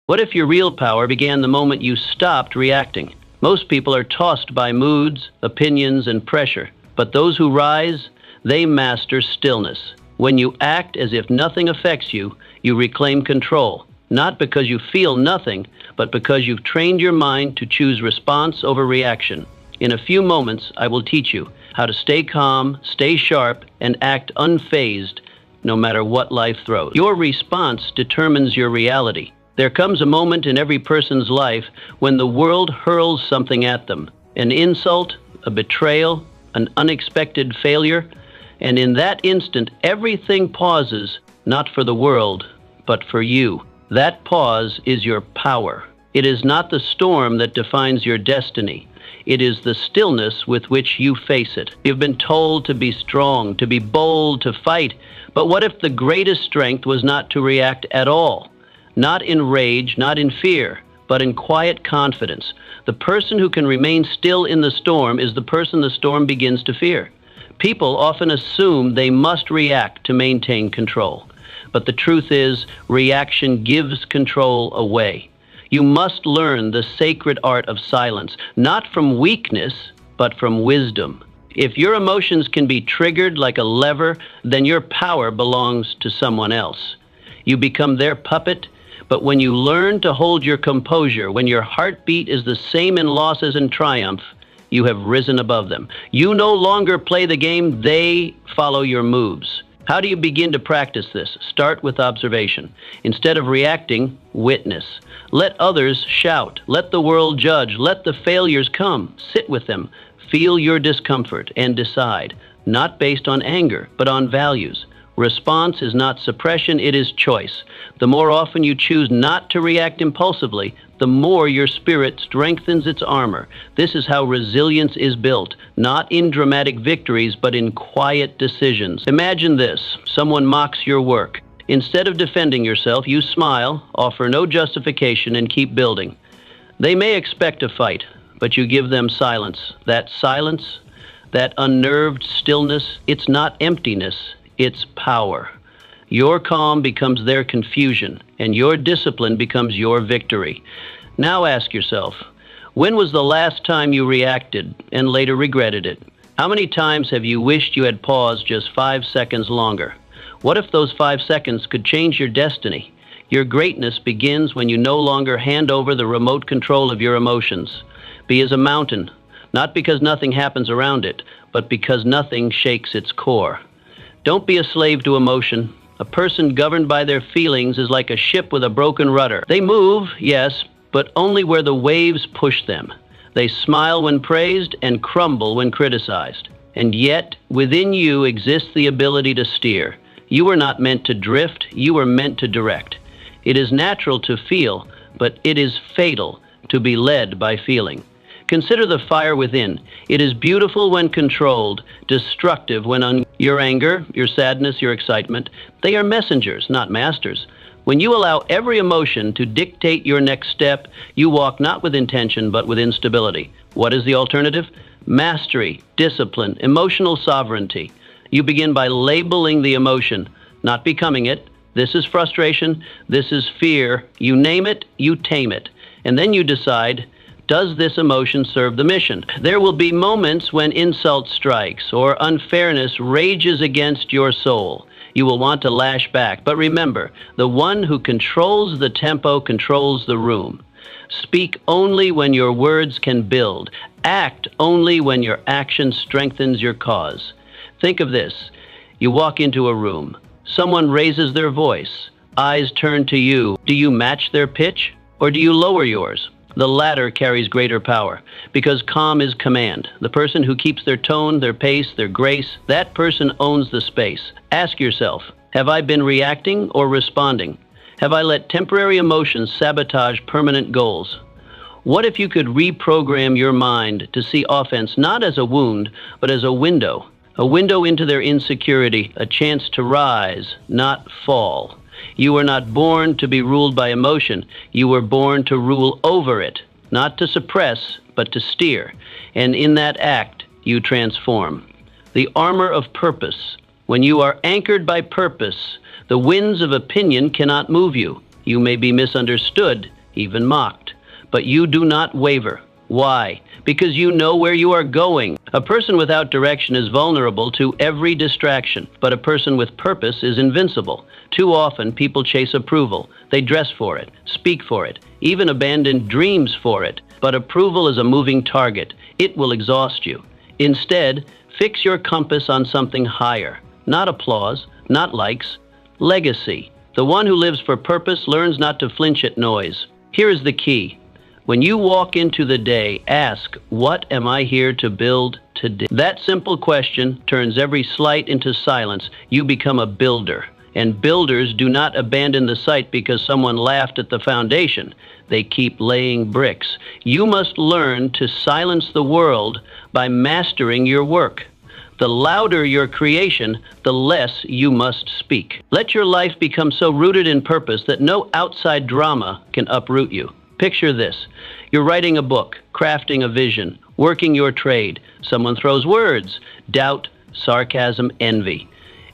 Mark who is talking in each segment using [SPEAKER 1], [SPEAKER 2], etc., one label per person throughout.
[SPEAKER 1] What if your real power began the moment you stopped reacting? Most people are tossed by moods, opinions, and pressure, but those who rise, they master stillness. When you act as if nothing affects you, you reclaim control, not because you feel nothing, but because you've trained your mind to choose response over reaction. In a few moments, I will teach you how to stay calm, stay sharp, and act unfazed no matter what life throws. Your response determines your reality. There comes a moment in every person's life when the world hurls something at them, an insult, a betrayal, an unexpected failure, and in that instant, everything pauses, not for the world, but for you. That pause is your power. It is not the storm that defines your destiny. It is the stillness with which you face it. You've been told to be strong, to be bold, to fight, but what if the greatest strength was not to react at all? Not in rage, not in fear, but in quiet confidence. The person who can remain still in the storm is the person the storm begins to fear. People often assume they must react to maintain control. But the truth is, reaction gives control away. You must learn the sacred art of silence, not from weakness, but from wisdom. If your emotions can be triggered like a lever, then your power belongs to someone else. You become their puppet. But when you learn to hold your composure, when your heartbeat is the same in losses and triumph, you have risen above them. You no longer play the game, they follow your moves. How do you begin to practice this? Start with observation. Instead of reacting, witness. Let others shout. Let the world judge. Let the failures come. Sit with them. Feel your discomfort and decide, not based on anger, but on values. Response is not suppression, it is choice. The more often you choose not to react impulsively, the more your spirit strengthens its armor. This is how resilience is built, not in dramatic victories, but in quiet decisions. Imagine this: someone mocks your work. Instead of defending yourself, you smile, offer no justification, and keep building. They may expect a fight, but you give them silence. That silence, that unnerved stillness, it's not emptiness. It's power. Your calm becomes their confusion, and your discipline becomes your victory. Now ask yourself, when was the last time you reacted and later regretted it? How many times have you wished you had paused just 5 seconds longer? What if those 5 seconds could change your destiny? Your greatness begins when you no longer hand over the remote control of your emotions. Be as a mountain, not because nothing happens around it, but because nothing shakes its core. Don't be a slave to emotion. A person governed by their feelings is like a ship with a broken rudder. They move, yes, but only where the waves push them. They smile when praised and crumble when criticized. And yet, within you exists the ability to steer. You were not meant to drift, you were meant to direct. It is natural to feel, but it is fatal to be led by feeling. Consider the fire within. It is beautiful when controlled, destructive when your anger, your sadness, your excitement, they are messengers, not masters. When you allow every emotion to dictate your next step, you walk not with intention, but with instability. What is the alternative? Mastery, discipline, emotional sovereignty. You begin by labeling the emotion, not becoming it. This is frustration, this is fear. You name it, you tame it. And then you decide, does this emotion serve the mission? There will be moments when insult strikes or unfairness rages against your soul. You will want to lash back, but remember, the one who controls the tempo controls the room. Speak only when your words can build. Act only when your action strengthens your cause. Think of this. You walk into a room. Someone raises their voice. Eyes turn to you. Do you match their pitch or do you lower yours? The latter carries greater power because calm is command. The person who keeps their tone, their pace, their grace, that person owns the space. Ask yourself, have I been reacting or responding? Have I let temporary emotions sabotage permanent goals? What if you could reprogram your mind to see offense not as a wound, but as a window into their insecurity, a chance to rise, not fall? You were not born to be ruled by emotion. You were born to rule over it, not to suppress, but to steer. And in that act, you transform. The armor of purpose. When you are anchored by purpose, the winds of opinion cannot move you. You may be misunderstood, even mocked. But you do not waver. Why? Because you know where you are going. A person without direction is vulnerable to every distraction, but a person with purpose is invincible. Too often, people chase approval. They dress for it, speak for it, even abandon dreams for it. But approval is a moving target. It will exhaust you. Instead, fix your compass on something higher. Not applause, not likes, legacy. The one who lives for purpose learns not to flinch at noise. Here is the key. When you walk into the day, ask, what am I here to build today? That simple question turns every slight into silence. You become a builder. And builders do not abandon the site because someone laughed at the foundation. They keep laying bricks. You must learn to silence the world by mastering your work. The louder your creation, the less you must speak. Let your life become so rooted in purpose that no outside drama can uproot you. Picture this. You're writing a book, crafting a vision, working your trade. Someone throws words, doubt, sarcasm, envy.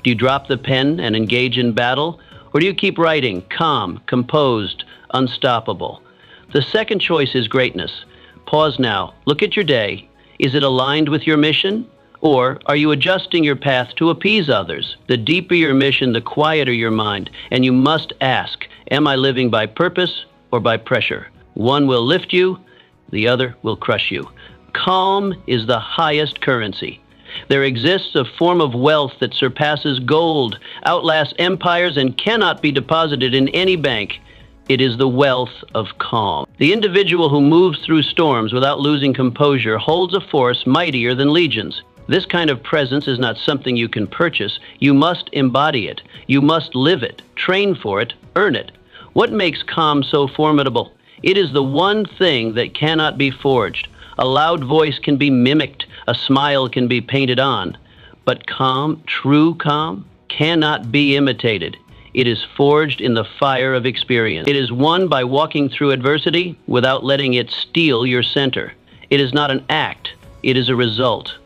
[SPEAKER 1] Do you drop the pen and engage in battle? Or do you keep writing, calm, composed, unstoppable? The second choice is greatness. Pause now. Look at your day. Is it aligned with your mission? Or are you adjusting your path to appease others? The deeper your mission, the quieter your mind. And you must ask, am I living by purpose or by pressure? One will lift you, the other will crush you. Calm is the highest currency. There exists a form of wealth that surpasses gold, outlasts empires, and cannot be deposited in any bank. It is the wealth of calm. The individual who moves through storms without losing composure holds a force mightier than legions. This kind of presence is not something you can purchase. You must embody it. You must live it, train for it, earn it. What makes calm so formidable? It is the one thing that cannot be forged. A loud voice can be mimicked, a smile can be painted on. But calm, true calm, cannot be imitated. It is forged in the fire of experience. It is won by walking through adversity without letting it steal your center. It is not an act, it is a result.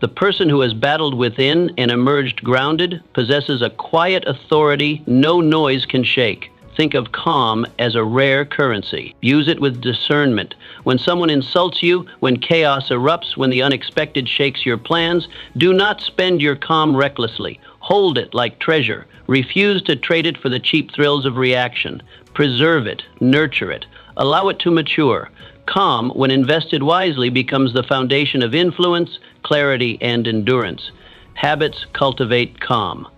[SPEAKER 1] The person who has battled within and emerged grounded possesses a quiet authority no noise can shake. Think of calm as a rare currency. Use it with discernment. When someone insults you, when chaos erupts, when the unexpected shakes your plans, do not spend your calm recklessly. Hold it like treasure. Refuse to trade it for the cheap thrills of reaction. Preserve it, nurture it, allow it to mature. Calm, when invested wisely, becomes the foundation of influence, clarity, and endurance. Habits cultivate calm.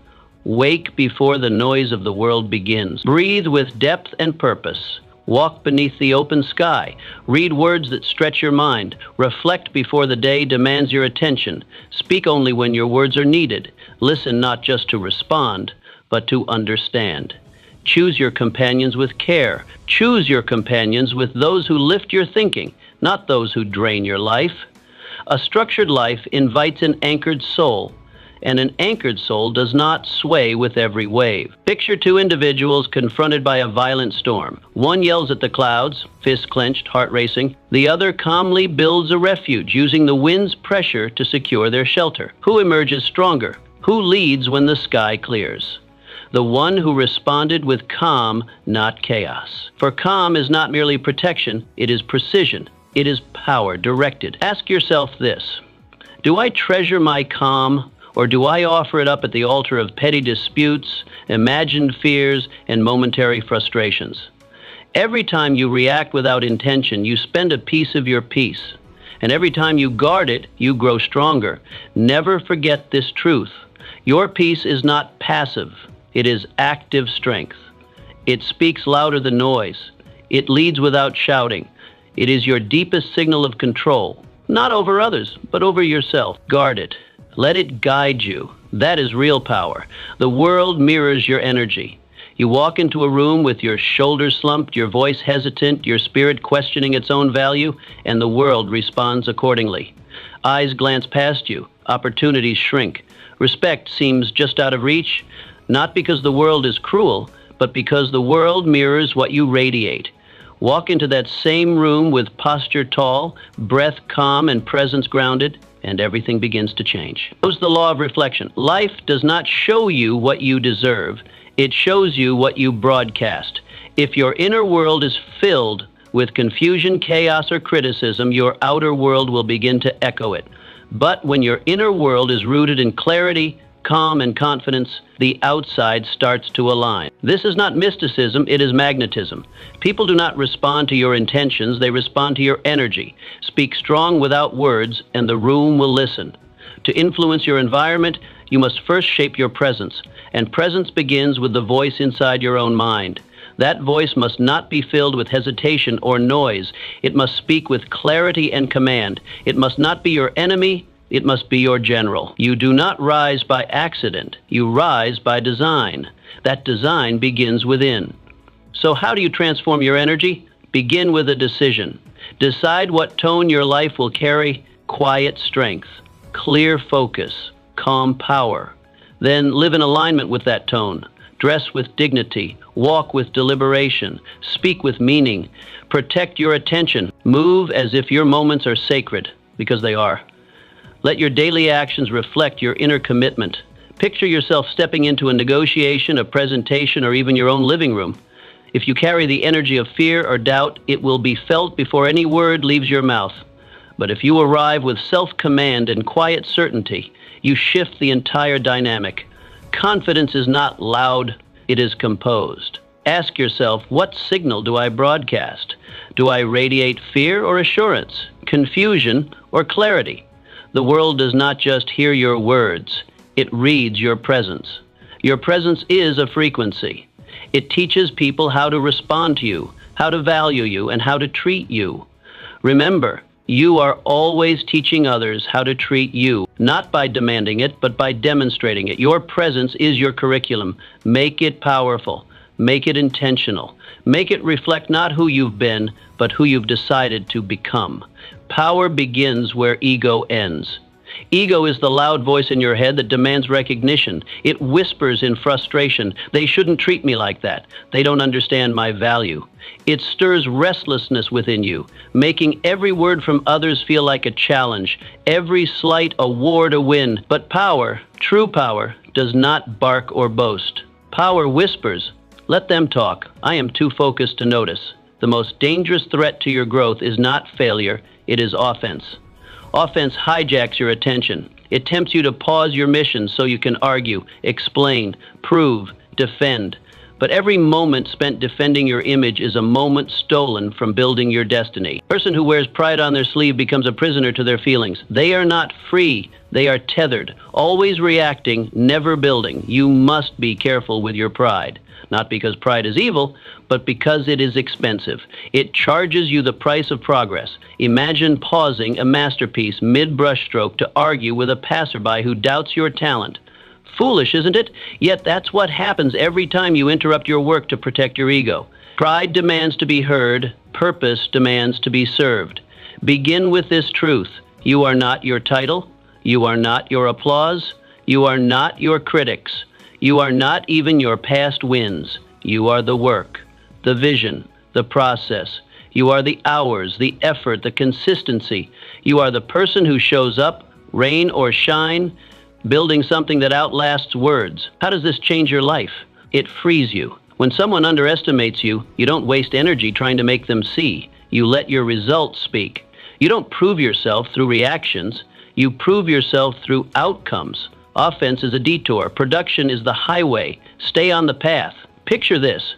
[SPEAKER 1] Wake before the noise of the world begins. Breathe with depth and purpose. Walk beneath the open sky. Read words that stretch your mind. Reflect before the day demands your attention. Speak only when your words are needed. Listen not just to respond, but to understand. Choose your companions with care. Choose your companions with those who lift your thinking, not those who drain your life. A structured life invites an anchored soul, and an anchored soul does not sway with every wave. Picture two individuals confronted by a violent storm. One yells at the clouds, fists clenched, heart racing. The other calmly builds a refuge, using the wind's pressure to secure their shelter. Who emerges stronger? Who leads when the sky clears? The one who responded with calm, not chaos. For calm is not merely protection, it is precision. It is power directed. Ask yourself this: do I treasure my calm, or do I offer it up at the altar of petty disputes, imagined fears, and momentary frustrations? Every time you react without intention, you spend a piece of your peace. And every time you guard it, you grow stronger. Never forget this truth. Your peace is not passive. It is active strength. It speaks louder than noise. It leads without shouting. It is your deepest signal of control, not over others, but over yourself. Guard it. Let it guide you. That is real power. The world mirrors your energy. You walk into a room with your shoulders slumped, your voice hesitant, your spirit questioning its own value, and the world responds accordingly. Eyes glance past you. Opportunities shrink. Respect seems just out of reach, not because the world is cruel, but because the world mirrors what you radiate. Walk into that same room with posture tall, breath calm, and presence grounded, and everything begins to change. Knows the law of reflection. Life does not show you what you deserve. It shows you what you broadcast. If your inner world is filled with confusion, chaos, or criticism, your outer world will begin to echo it. But when your inner world is rooted in clarity, calm, and confidence, the outside starts to align. This is not mysticism, it is magnetism. People do not respond to your intentions, they respond to your energy. Speak strong without words, and the room will listen. To influence your environment, you must first shape your presence, and presence begins with the voice inside your own mind. That voice must not be filled with hesitation or noise. It must speak with clarity and command. It must not be your enemy. It must be your general. You do not rise by accident. You rise by design. That design begins within. So how do you transform your energy? Begin with a decision. Decide what tone your life will carry: quiet strength, clear focus, calm power. Then live in alignment with that tone. Dress with dignity, walk with deliberation, speak with meaning, protect your attention, move as if your moments are sacred, because they are. Let your daily actions reflect your inner commitment. Picture yourself stepping into a negotiation, a presentation, or even your own living room. If you carry the energy of fear or doubt, it will be felt before any word leaves your mouth. But if you arrive with self-command and quiet certainty, you shift the entire dynamic. Confidence is not loud, it is composed. Ask yourself, what signal do I broadcast? Do I radiate fear or assurance, confusion or clarity? The world does not just hear your words, it reads your presence. Your presence is a frequency. It teaches people how to respond to you, how to value you, and how to treat you. Remember, you are always teaching others how to treat you, not by demanding it, but by demonstrating it. Your presence is your curriculum. Make it powerful. Make it intentional. Make it reflect not who you've been, but who you've decided to become. Power begins where ego ends. Ego is the loud voice in your head that demands recognition. It whispers in frustration, "They shouldn't treat me like that. They don't understand my value." It stirs restlessness within you, making every word from others feel like a challenge, every slight a war to win. But power, true power, does not bark or boast. Power whispers, "Let them talk. I am too focused to notice." The most dangerous threat to your growth is not failure, it is offense. Offense hijacks your attention. It tempts you to pause your mission so you can argue, explain, prove, defend. But every moment spent defending your image is a moment stolen from building your destiny. A person who wears pride on their sleeve becomes a prisoner to their feelings. They are not free. They are tethered, always reacting, never building. You must be careful with your pride. Not because pride is evil, but because it is expensive. It charges you the price of progress. Imagine pausing a masterpiece mid-brushstroke to argue with a passerby who doubts your talent. Foolish, isn't it? Yet that's what happens every time you interrupt your work to protect your ego. Pride demands to be heard. Purpose demands to be served. Begin with this truth. You are not your title. You are not your applause. You are not your critics. You are not even your past wins. You are the work, the vision, the process. You are the hours, the effort, the consistency. You are the person who shows up, rain or shine, building something that outlasts words. How does this change your life? It frees you. When someone underestimates you, you don't waste energy trying to make them see. You let your results speak. You don't prove yourself through reactions. You prove yourself through outcomes. Offense is a detour. Production is the highway. Stay on the path. Picture this.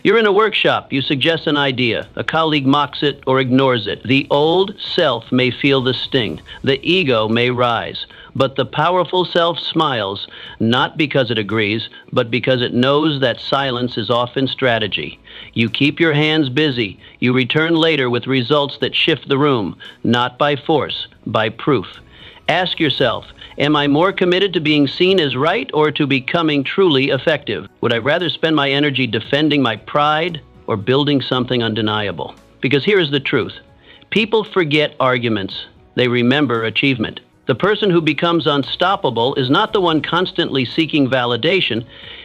[SPEAKER 1] You're in a workshop. You suggest an idea. A colleague mocks it or ignores it. The old self may feel the sting. The ego may rise. But the powerful self smiles, not because it agrees, but because it knows that silence is often strategy. You keep your hands busy. You return later with results that shift the room, not by force, by proof. Ask yourself, am I more committed to being seen as right or to becoming truly effective? Would I rather spend my energy defending my pride or building something undeniable? Because here is the truth. People forget arguments. They remember achievement. The person who becomes unstoppable is not the one constantly seeking validation.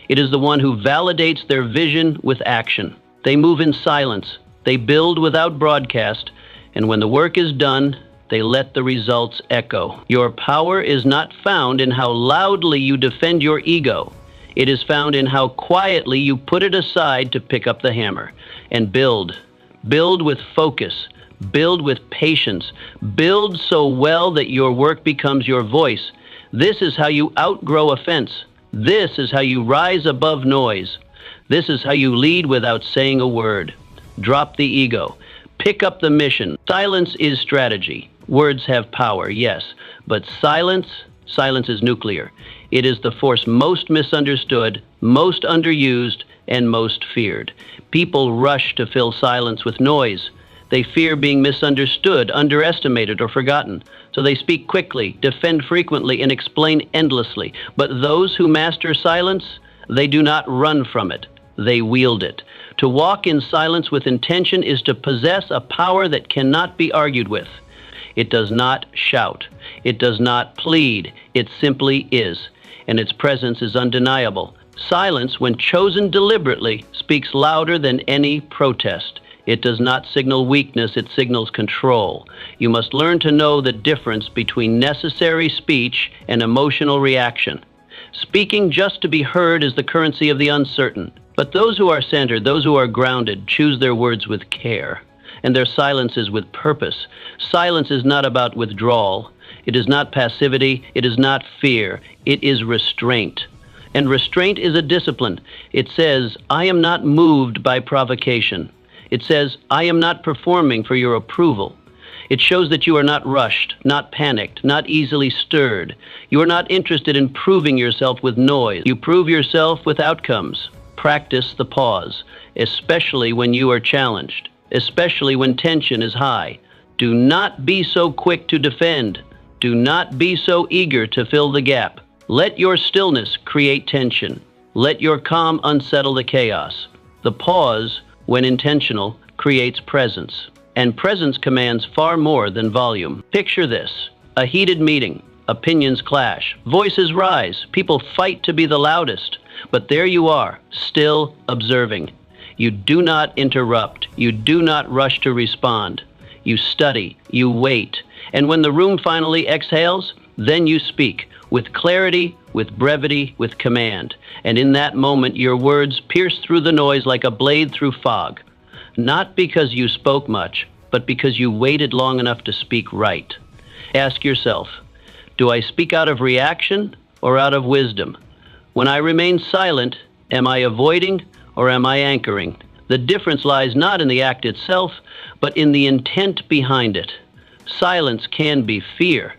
[SPEAKER 1] It is the one who validates their vision with action. They move in silence. They build without broadcast. And when the work is done, they let the results echo. Your power is not found in how loudly you defend your ego. It is found in how quietly you put it aside to pick up the hammer and build. Build with focus. Build with patience. Build so well that your work becomes your voice. This is how you outgrow offense. This is how you rise above noise. This is how you lead without saying a word. Drop the ego. Pick up the mission. Silence is strategy. Words have power, yes, but silence is nuclear. It is the force most misunderstood, most underused, and most feared. People rush to fill silence with noise. They fear being misunderstood, underestimated, or forgotten. So they speak quickly, defend frequently, and explain endlessly. But those who master silence, they do not run from it. They wield it. To walk in silence with intention is to possess a power that cannot be argued with. It does not shout. It does not plead. It simply is. And its presence is undeniable. Silence, when chosen deliberately, speaks louder than any protest. It does not signal weakness, it signals control. You must learn to know the difference between necessary speech and emotional reaction. Speaking just to be heard is the currency of the uncertain. But those who are centered, those who are grounded, choose their words with care, and their silences with purpose. Silence is not about withdrawal. It is not passivity. It is not fear. It is restraint. And restraint is a discipline. It says, I am not moved by provocation. It says, I am not performing for your approval. It shows that you are not rushed, not panicked, not easily stirred. You are not interested in proving yourself with noise. You prove yourself with outcomes. Practice the pause, especially when you are challenged, especially when tension is high. Do not be so quick to defend. Do not be so eager to fill the gap. Let your stillness create tension. Let your calm unsettle the chaos. The pause, when intentional, creates presence. And presence commands far more than volume. Picture this: a heated meeting. Opinions clash. Voices rise. People fight to be the loudest. But there you are, still observing. You do not interrupt. You do not rush to respond. You study. You wait. And when the room finally exhales, then you speak with clarity, with brevity, with command. And in that moment, your words pierce through the noise like a blade through fog. Not because you spoke much, but because you waited long enough to speak right. Ask yourself, do I speak out of reaction or out of wisdom? When I remain silent, am I avoiding or am I anchoring? The difference lies not in the act itself, but in the intent behind it. Silence can be fear,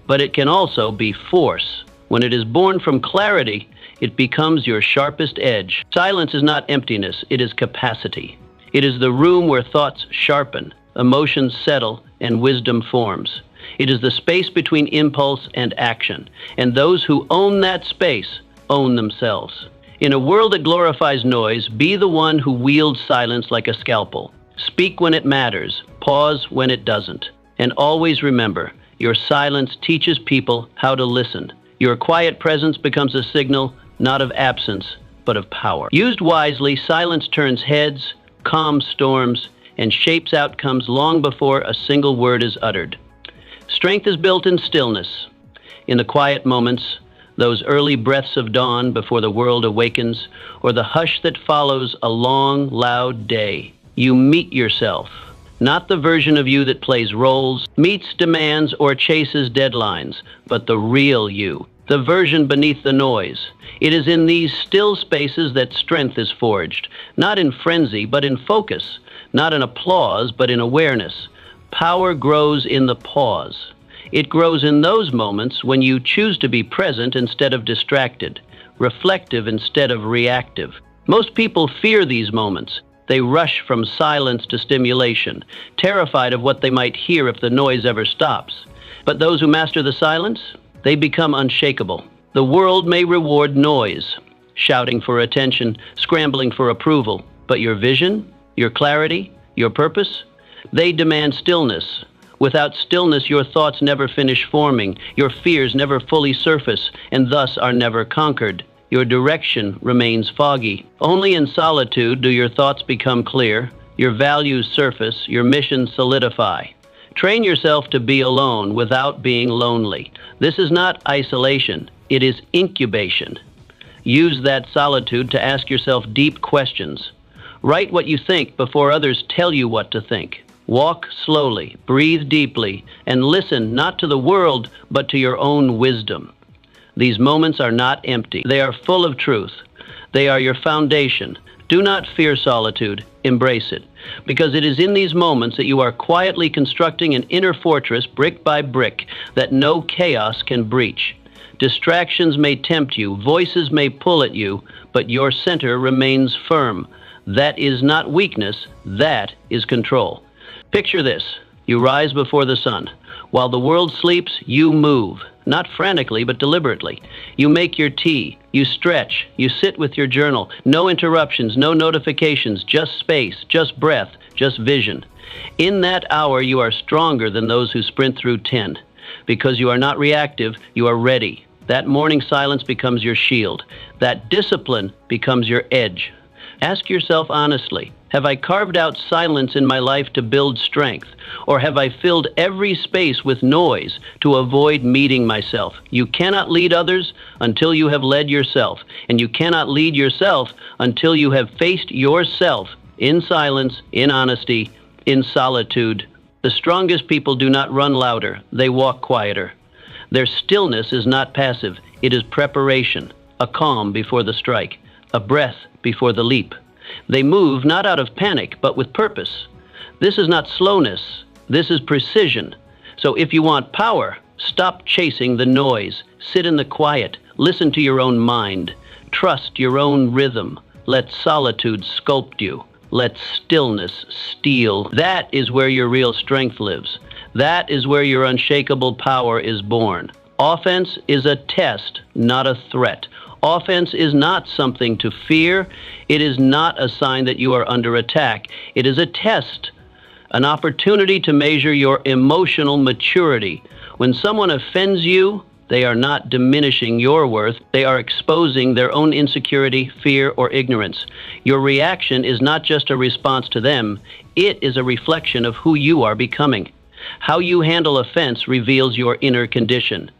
[SPEAKER 1] but it can also be force. When it is born from clarity, it becomes your sharpest edge. Silence is not emptiness, it is capacity. It is the room where thoughts sharpen, emotions settle, and wisdom forms. It is the space between impulse and action, and those who own that space own themselves. In a world that glorifies noise, be the one who wields silence like a scalpel. Speak when it matters, pause when it doesn't. And always remember, your silence teaches people how to listen. Your quiet presence becomes a signal not of absence, but of power. Used wisely, silence turns heads, calms storms, and shapes outcomes long before a single word is uttered. Strength is built in stillness. In the quiet moments, those early breaths of dawn before the world awakens, or the hush that follows a long, loud day, you meet yourself. Not the version of you that plays roles, meets demands, or chases deadlines, but the real you, the version beneath the noise. It is in these still spaces that strength is forged, not in frenzy, but in focus, not in applause, but in awareness. Power grows in the pause. It grows in those moments when you choose to be present instead of distracted, reflective instead of reactive. Most people fear these moments. They rush from silence to stimulation, terrified of what they might hear if the noise ever stops. But those who master the silence, they become unshakable. The world may reward noise, shouting for attention, scrambling for approval, but your vision, your clarity, your purpose, they demand stillness. Without stillness, your thoughts never finish forming, your fears never fully surface, and thus are never conquered. Your direction remains foggy. Only in solitude do your thoughts become clear, your values surface, your mission solidify. Train yourself to be alone without being lonely. This is not isolation, it is incubation. Use that solitude to ask yourself deep questions. Write what you think before others tell you what to think. Walk slowly, breathe deeply, and listen not to the world, but to your own wisdom. These moments are not empty. They are full of truth. They are your foundation. Do not fear solitude. Embrace it, because it is in these moments that you are quietly constructing an inner fortress brick by brick that no chaos can breach. Distractions may tempt you, voices may pull at you, but your center remains firm. That is not weakness, that is control. Picture this: you rise before the sun. While the world sleeps, you move. Not frantically, but deliberately. You make your tea, you stretch, you sit with your journal. No interruptions, no notifications, just space, just breath, just vision. In that hour, you are stronger than those who sprint through 10. Because you are not reactive, you are ready. That morning silence becomes your shield. That discipline becomes your edge. Ask yourself honestly, have I carved out silence in my life to build strength? Or have I filled every space with noise to avoid meeting myself? You cannot lead others until you have led yourself. And you cannot lead yourself until you have faced yourself in silence, in honesty, in solitude. The strongest people do not run louder, they walk quieter. Their stillness is not passive, it is preparation, a calm before the strike, a breath before the leap. They move not out of panic, but with purpose. This is not slowness, this is precision. So if you want power, stop chasing the noise. Sit in the quiet, listen to your own mind. Trust your own rhythm. Let solitude sculpt you. Let stillness steel. That is where your real strength lives. That is where your unshakable power is born. Offense is a test, not a threat. Offense is not something to fear. It is not a sign that you are under attack. It is a test, an opportunity to measure your emotional maturity. When someone offends you, they are not diminishing your worth. They are exposing their own insecurity, fear, or ignorance. Your reaction is not just a response to them. It is a reflection of who you are becoming. How you handle offense reveals your inner condition.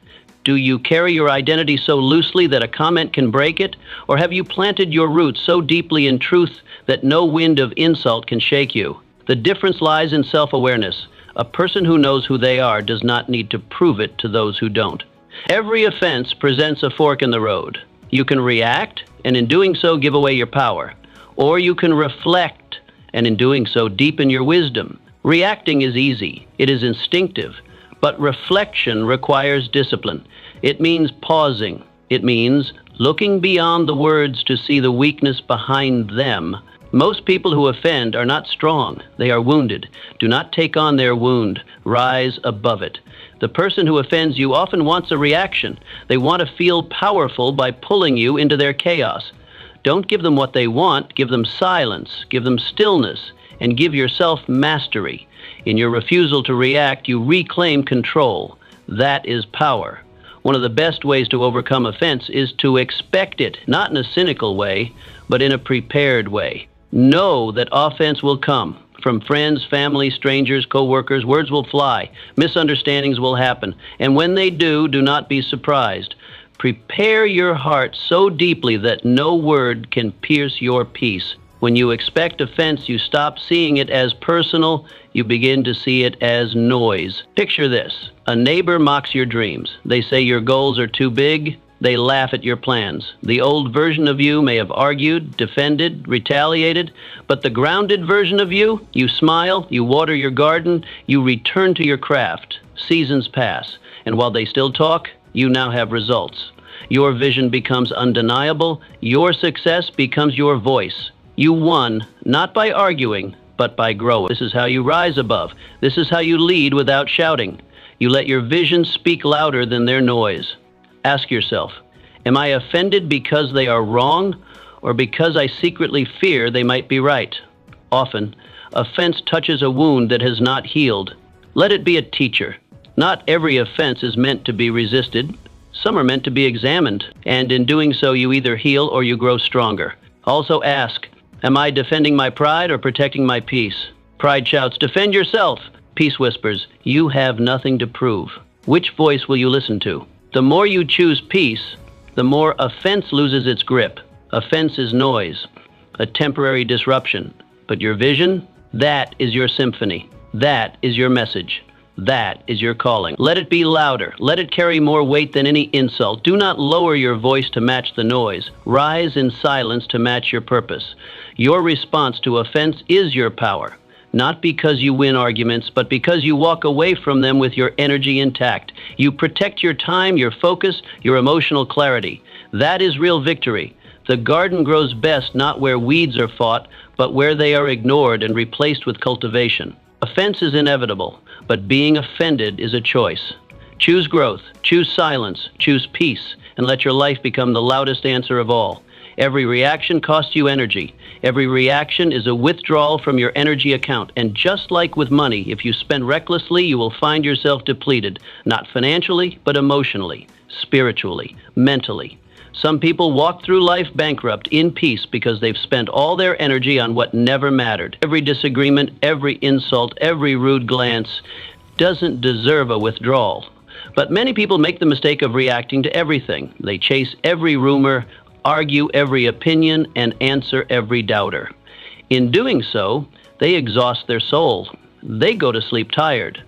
[SPEAKER 1] Do you carry your identity so loosely that a comment can break it? Or have you planted your roots so deeply in truth that no wind of insult can shake you? The difference lies in self-awareness. A person who knows who they are does not need to prove it to those who don't. Every offense presents a fork in the road. You can react, and in doing so give away your power. Or you can reflect, and in doing so deepen your wisdom. Reacting is easy. It is instinctive. But reflection requires discipline. It means pausing. It means looking beyond the words to see the weakness behind them. Most people who offend are not strong. They are wounded. Do not take on their wound. Rise above it. The person who offends you often wants a reaction. They want to feel powerful by pulling you into their chaos. Don't give them what they want. Give them silence. Give them stillness. And give yourself mastery. In your refusal to react, you reclaim control. That is power. One of the best ways to overcome offense is to expect it, not in a cynical way, but in a prepared way. Know that offense will come. From friends, family, strangers, co-workers, words will fly. Misunderstandings will happen. And when they do, do not be surprised. Prepare your heart so deeply that no word can pierce your peace. When you expect offense, you stop seeing it as personal. You begin to see it as noise. Picture this. A neighbor mocks your dreams. They say your goals are too big. They laugh at your plans. The old version of you may have argued, defended, retaliated, but the grounded version of you, you smile, you water your garden, you return to your craft. Seasons pass, and while they still talk, you now have results. Your vision becomes undeniable. Your success becomes your voice. You won, not by arguing, but by growing. This is how you rise above. This is how you lead without shouting. You let your vision speak louder than their noise. Ask yourself, am I offended because they are wrong, or because I secretly fear they might be right? Often, offense touches a wound that has not healed. Let it be a teacher. Not every offense is meant to be resisted. Some are meant to be examined, and in doing so, you either heal or you grow stronger. Also ask, am I defending my pride or protecting my peace? Pride shouts, defend yourself. Peace whispers, you have nothing to prove. Which voice will you listen to? The more you choose peace, the more offense loses its grip. Offense is noise, a temporary disruption. But your vision, that is your symphony. That is your message. That is your calling. Let it be louder. Let it carry more weight than any insult. Do not lower your voice to match the noise. Rise in silence to match your purpose. Your response to offense is your power. Not because you win arguments, but because you walk away from them with your energy intact. You protect your time, your focus, your emotional clarity. That is real victory. The garden grows best not where weeds are fought, but where they are ignored and replaced with cultivation. Offense is inevitable, but being offended is a choice. Choose growth, choose silence, choose peace, and let your life become the loudest answer of all. Every reaction costs you energy. Every reaction is a withdrawal from your energy account. And just like with money, if you spend recklessly, you will find yourself depleted, not financially, but emotionally, spiritually, mentally. Some people walk through life bankrupt in peace because they've spent all their energy on what never mattered. Every disagreement, every insult, every rude glance doesn't deserve a withdrawal. But many people make the mistake of reacting to everything. They chase every rumor, argue every opinion, and answer every doubter. In doing so, they exhaust their soul. They go to sleep tired,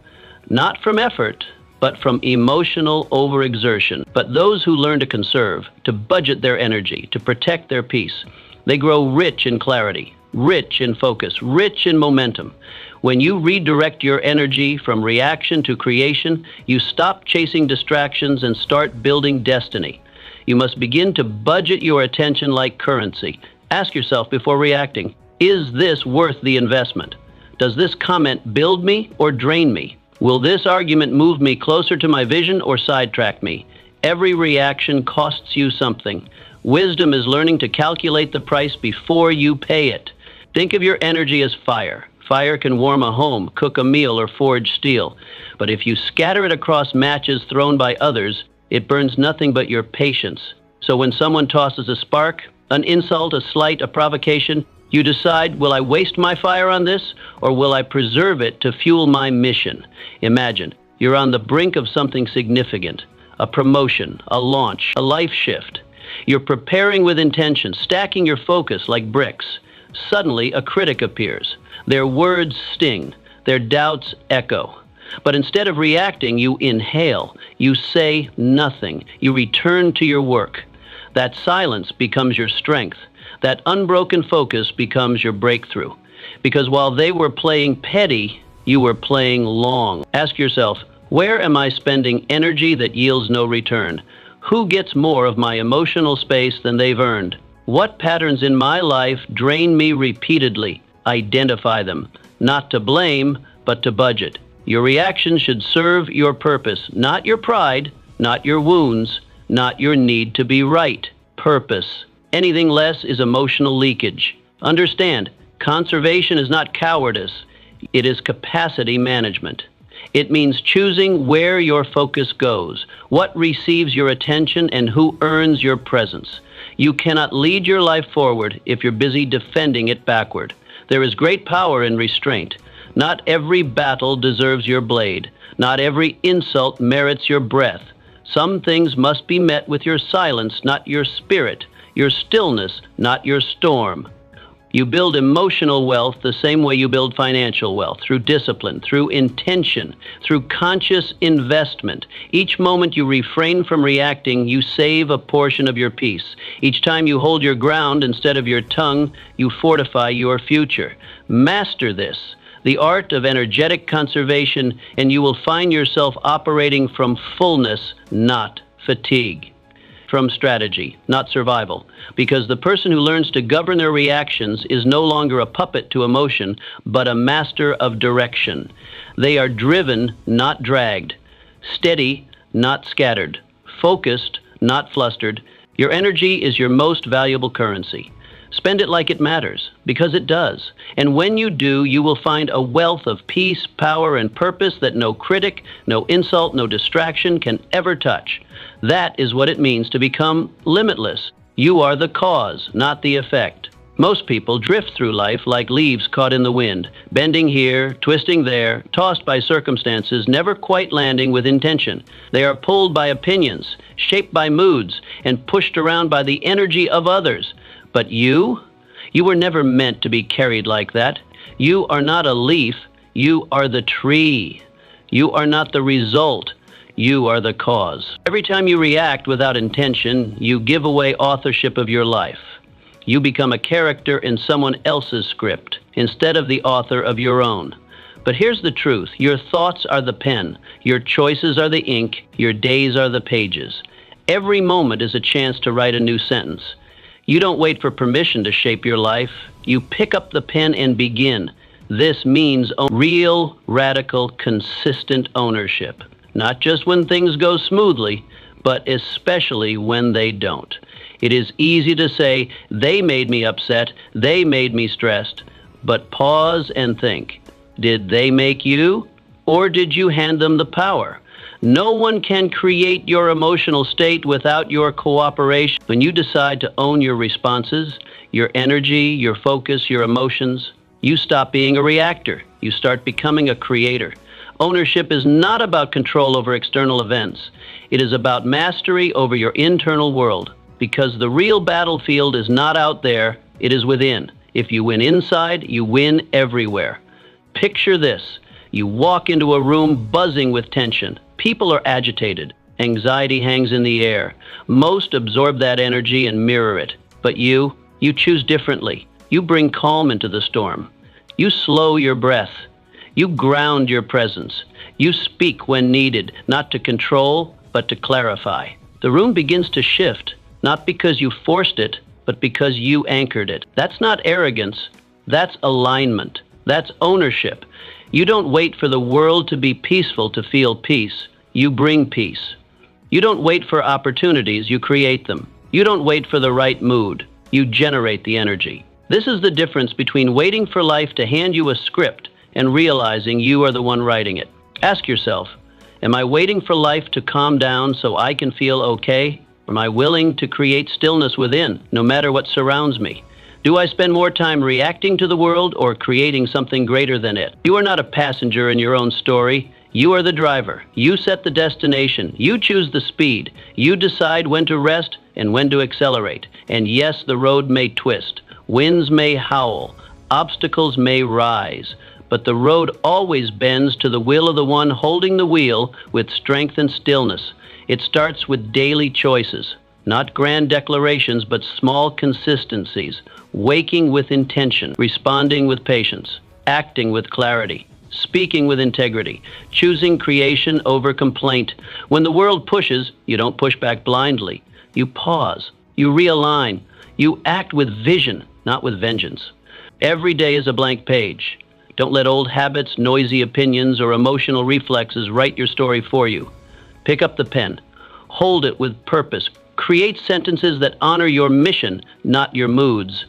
[SPEAKER 1] not from effort, but from emotional overexertion. But those who learn to conserve, to budget their energy, to protect their peace, they grow rich in clarity, rich in focus, rich in momentum. When you redirect your energy from reaction to creation, you stop chasing distractions and start building destiny. You must begin to budget your attention like currency. Ask yourself before reacting, is this worth the investment? Does this comment build me or drain me? Will this argument move me closer to my vision or sidetrack me? Every reaction costs you something. Wisdom is learning to calculate the price before you pay it. Think of your energy as fire. Fire can warm a home, cook a meal, or forge steel. But if you scatter it across matches thrown by others, it burns nothing but your patience. So when someone tosses a spark, an insult, a slight, a provocation, you decide, will I waste my fire on this, or will I preserve it to fuel my mission? Imagine, you're on the brink of something significant, a promotion, a launch, a life shift. You're preparing with intention, stacking your focus like bricks. Suddenly, a critic appears. Their words sting, their doubts echo. But instead of reacting, you inhale, you say nothing, you return to your work. That silence becomes your strength. That unbroken focus becomes your breakthrough. Because while they were playing petty, you were playing long. Ask yourself, where am I spending energy that yields no return? Who gets more of my emotional space than they've earned? What patterns in my life drain me repeatedly? Identify them. Not to blame, but to budget. Your reaction should serve your purpose, not your pride, not your wounds, not your need to be right. Purpose. Anything less is emotional leakage. Understand, conservation is not cowardice. It is capacity management. It means choosing where your focus goes, what receives your attention, and who earns your presence. You cannot lead your life forward if you're busy defending it backward. There is great power in restraint. Not every battle deserves your blade. Not every insult merits your breath. Some things must be met with your silence, not your spirit. Your stillness, not your storm. You build emotional wealth the same way you build financial wealth, through discipline, through intention, through conscious investment. Each moment you refrain from reacting, you save a portion of your peace. Each time you hold your ground instead of your tongue, you fortify your future. Master this, the art of energetic conservation, and you will find yourself operating from fullness, not fatigue. From strategy, not survival, because the person who learns to govern their reactions is no longer a puppet to emotion, but a master of direction. They are driven, not dragged, steady, not scattered, focused, not flustered. Your energy is your most valuable currency. Spend it like it matters, because it does. And when you do, you will find a wealth of peace, power, and purpose that no critic, no insult, no distraction can ever touch. That is what it means to become limitless. You are the cause, not the effect. Most people drift through life like leaves caught in the wind, bending here, twisting there, tossed by circumstances, never quite landing with intention. They are pulled by opinions, shaped by moods, and pushed around by the energy of others. But you were never meant to be carried like that. You are not a leaf, you are the tree. You are not the result, you are the cause. Every time you react without intention, you give away authorship of your life. You become a character in someone else's script instead of the author of your own. But here's the truth. Your thoughts are the pen. Your choices are the ink. Your days are the pages. Every moment is a chance to write a new sentence. You don't wait for permission to shape your life. You pick up the pen and begin. This means real, radical, consistent ownership. Not just when things go smoothly, but especially when they don't. It is easy to say, they made me upset, they made me stressed, but pause and think, did they make you, or did you hand them the power? No one can create your emotional state without your cooperation. When you decide to own your responses, your energy, your focus, your emotions, you stop being a reactor. You start becoming a creator. Ownership is not about control over external events. It is about mastery over your internal world. Because the real battlefield is not out there, it is within. If you win inside, you win everywhere. Picture this. You walk into a room buzzing with tension. People are agitated. Anxiety hangs in the air. Most absorb that energy and mirror it. But you choose differently. You bring calm into the storm. You slow your breath. You ground your presence. You speak when needed, not to control, but to clarify. The room begins to shift. Not because you forced it, but because you anchored it. That's not arrogance. That's alignment. That's ownership. You don't wait for the world to be peaceful to feel peace. You bring peace. You don't wait for opportunities, you create them. You don't wait for the right mood. You generate the energy. This is the difference between waiting for life to hand you a script and realizing you are the one writing it. Ask yourself, am I waiting for life to calm down so I can feel okay? Am I willing to create stillness within, no matter what surrounds me? Do I spend more time reacting to the world or creating something greater than it? You are not a passenger in your own story. You are the driver. You set the destination. You choose the speed. You decide when to rest and when to accelerate. And yes, the road may twist. Winds may howl. Obstacles may rise. But the road always bends to the will of the one holding the wheel with strength and stillness. It starts with daily choices, not grand declarations, but small consistencies, waking with intention, responding with patience, acting with clarity, speaking with integrity, choosing creation over complaint. When the world pushes, you don't push back blindly. You pause, you realign, you act with vision, not with vengeance. Every day is a blank page. Don't let old habits, noisy opinions, or emotional reflexes write your story for you. Pick up the pen. Hold it with purpose. Create sentences that honor your mission, not your moods.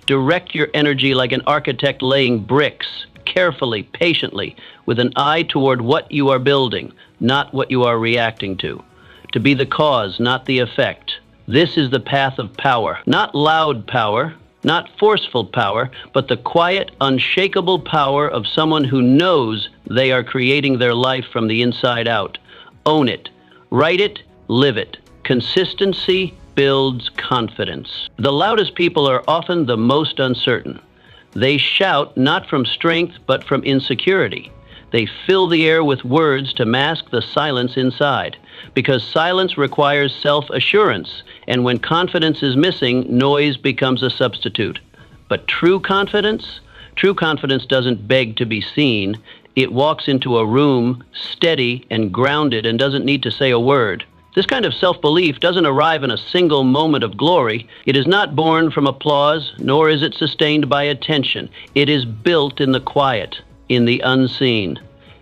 [SPEAKER 1] Direct your energy like an architect laying bricks, carefully, patiently, with an eye toward what you are building, not what you are reacting to. To be the cause, not the effect. This is the path of power. Not loud power, not forceful power, but the quiet, unshakable power of someone who knows they are creating their life from the inside out. Own it. Write it. Live it. Consistency builds confidence. The loudest people are often the most uncertain. They shout not from strength, but from insecurity. They fill the air with words to mask the silence inside, because silence requires self-assurance, and when confidence is missing, noise becomes a substitute. But true confidence doesn't beg to be seen. It walks into a room steady and grounded and doesn't need to say a word. This kind of self-belief doesn't arrive in a single moment of glory. It is not born from applause, nor is it sustained by attention. It is built in the quiet, in the unseen.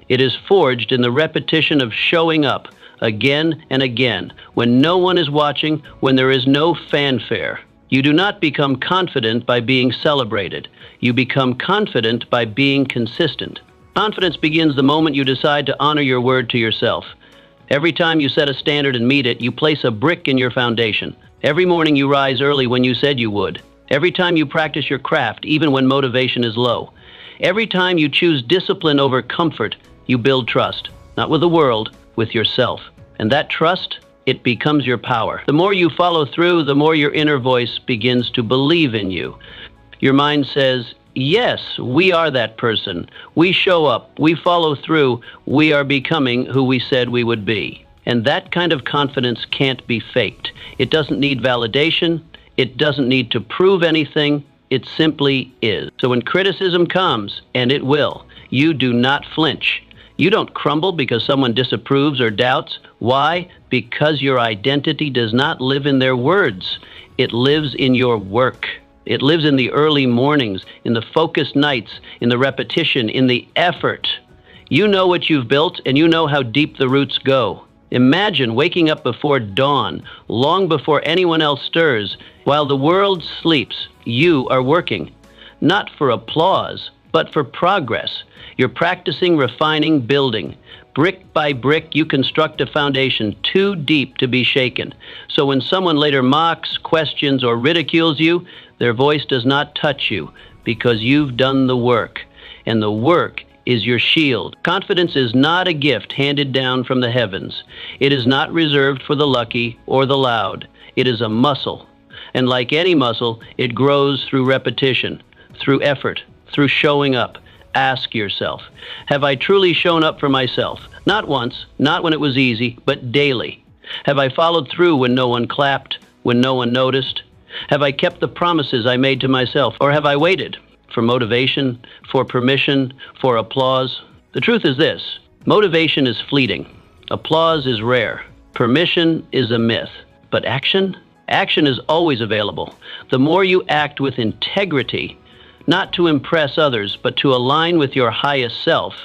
[SPEAKER 1] It is forged in the repetition of showing up again and again, when no one is watching, when there is no fanfare. You do not become confident by being celebrated. You become confident by being consistent. Confidence begins the moment you decide to honor your word to yourself. Every time you set a standard and meet it, you place a brick in your foundation. Every morning you rise early when you said you would. Every time you practice your craft, even when motivation is low. Every time you choose discipline over comfort, you build trust, not with the world, with yourself. And that trust, it becomes your power. The more you follow through, the more your inner voice begins to believe in you. Your mind says, yes, we are that person. We show up, we follow through, we are becoming who we said we would be. And that kind of confidence can't be faked. It doesn't need validation. It doesn't need to prove anything. It simply is. So when criticism comes, and it will, you do not flinch. You don't crumble because someone disapproves or doubts. Why? Because your identity does not live in their words. It lives in your work. It lives in the early mornings, in the focused nights, in the repetition, in the effort. You know what you've built, and you know how deep the roots go. Imagine waking up before dawn, long before anyone else stirs. While the world sleeps, you are working. Not for applause, but for progress. You're practicing, refining, building. Brick by brick, you construct a foundation too deep to be shaken. So when someone later mocks, questions, or ridicules you, their voice does not touch you because you've done the work. And the work is your shield. Confidence is not a gift handed down from the heavens. It is not reserved for the lucky or the loud. It is a muscle. And like any muscle, it grows through repetition, through effort, through showing up. Ask yourself, have I truly shown up for myself? Not once, not when it was easy, but daily. Have I followed through when no one clapped, when no one noticed? Have I kept the promises I made to myself, or have I waited for motivation, for permission, for applause? The truth is this: motivation is fleeting. Applause is rare. Permission is a myth. But action? Action is always available. The more you act with integrity, not to impress others, but to align with your highest self,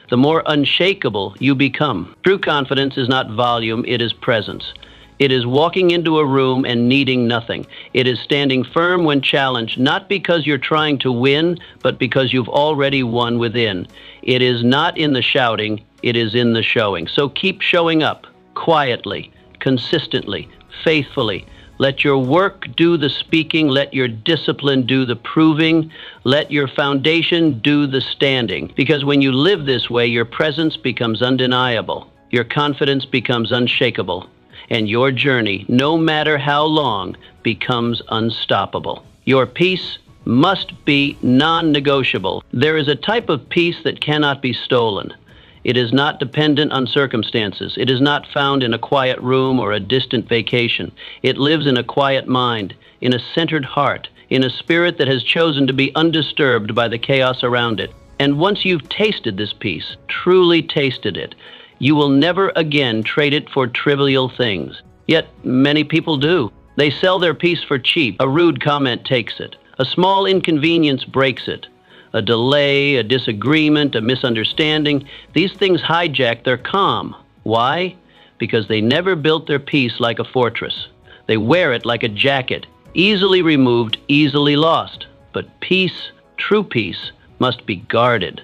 [SPEAKER 1] the more unshakable you become. True confidence is not volume, it is presence. It is walking into a room and needing nothing. It is standing firm when challenged, not because you're trying to win, but because you've already won within. It is not in the shouting, it is in the showing. So keep showing up, quietly, consistently, faithfully. Let your work do the speaking, let your discipline do the proving, let your foundation do the standing. Because when you live this way, your presence becomes undeniable, your confidence becomes unshakable, and your journey, no matter how long, becomes unstoppable. Your peace must be non-negotiable. There is a type of peace that cannot be stolen. It is not dependent on circumstances. It is not found in a quiet room or a distant vacation. It lives in a quiet mind, in a centered heart, in a spirit that has chosen to be undisturbed by the chaos around it. And once you've tasted this peace, truly tasted it, you will never again trade it for trivial things. Yet many people do. They sell their peace for cheap. A rude comment takes it. A small inconvenience breaks it. A delay, a disagreement, a misunderstanding, these things hijack their calm. Why? Because they never built their peace like a fortress. They wear it like a jacket, easily removed, easily lost. But peace, true peace, must be guarded.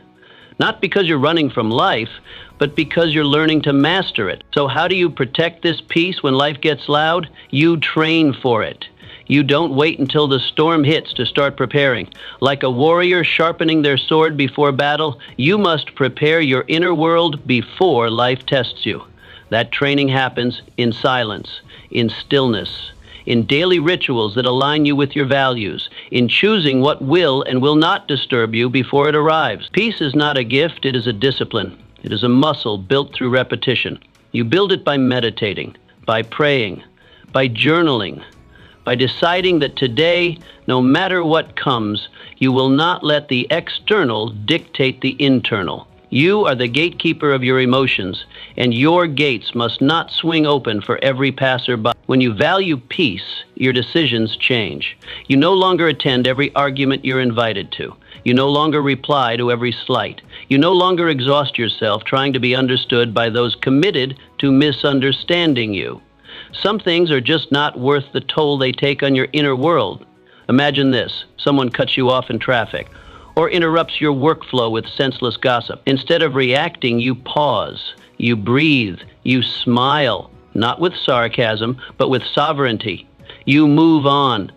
[SPEAKER 1] Not because you're running from life, but because you're learning to master it. So how do you protect this peace when life gets loud? You train for it. You don't wait until the storm hits to start preparing. Like a warrior sharpening their sword before battle, you must prepare your inner world before life tests you. That training happens in silence, in stillness, in daily rituals that align you with your values, in choosing what will and will not disturb you before it arrives. Peace is not a gift, it is a discipline. It is a muscle built through repetition. You build it by meditating, by praying, by journaling, by deciding that today, no matter what comes, you will not let the external dictate the internal. You are the gatekeeper of your emotions, and your gates must not swing open for every passerby. When you value peace, your decisions change. You no longer attend every argument you're invited to. You no longer reply to every slight. You no longer exhaust yourself trying to be understood by those committed to misunderstanding you. Some things are just not worth the toll they take on your inner world. Imagine this: someone cuts you off in traffic or interrupts your workflow with senseless gossip. Instead of reacting, you pause, you breathe, you smile, not with sarcasm, but with sovereignty. You move on,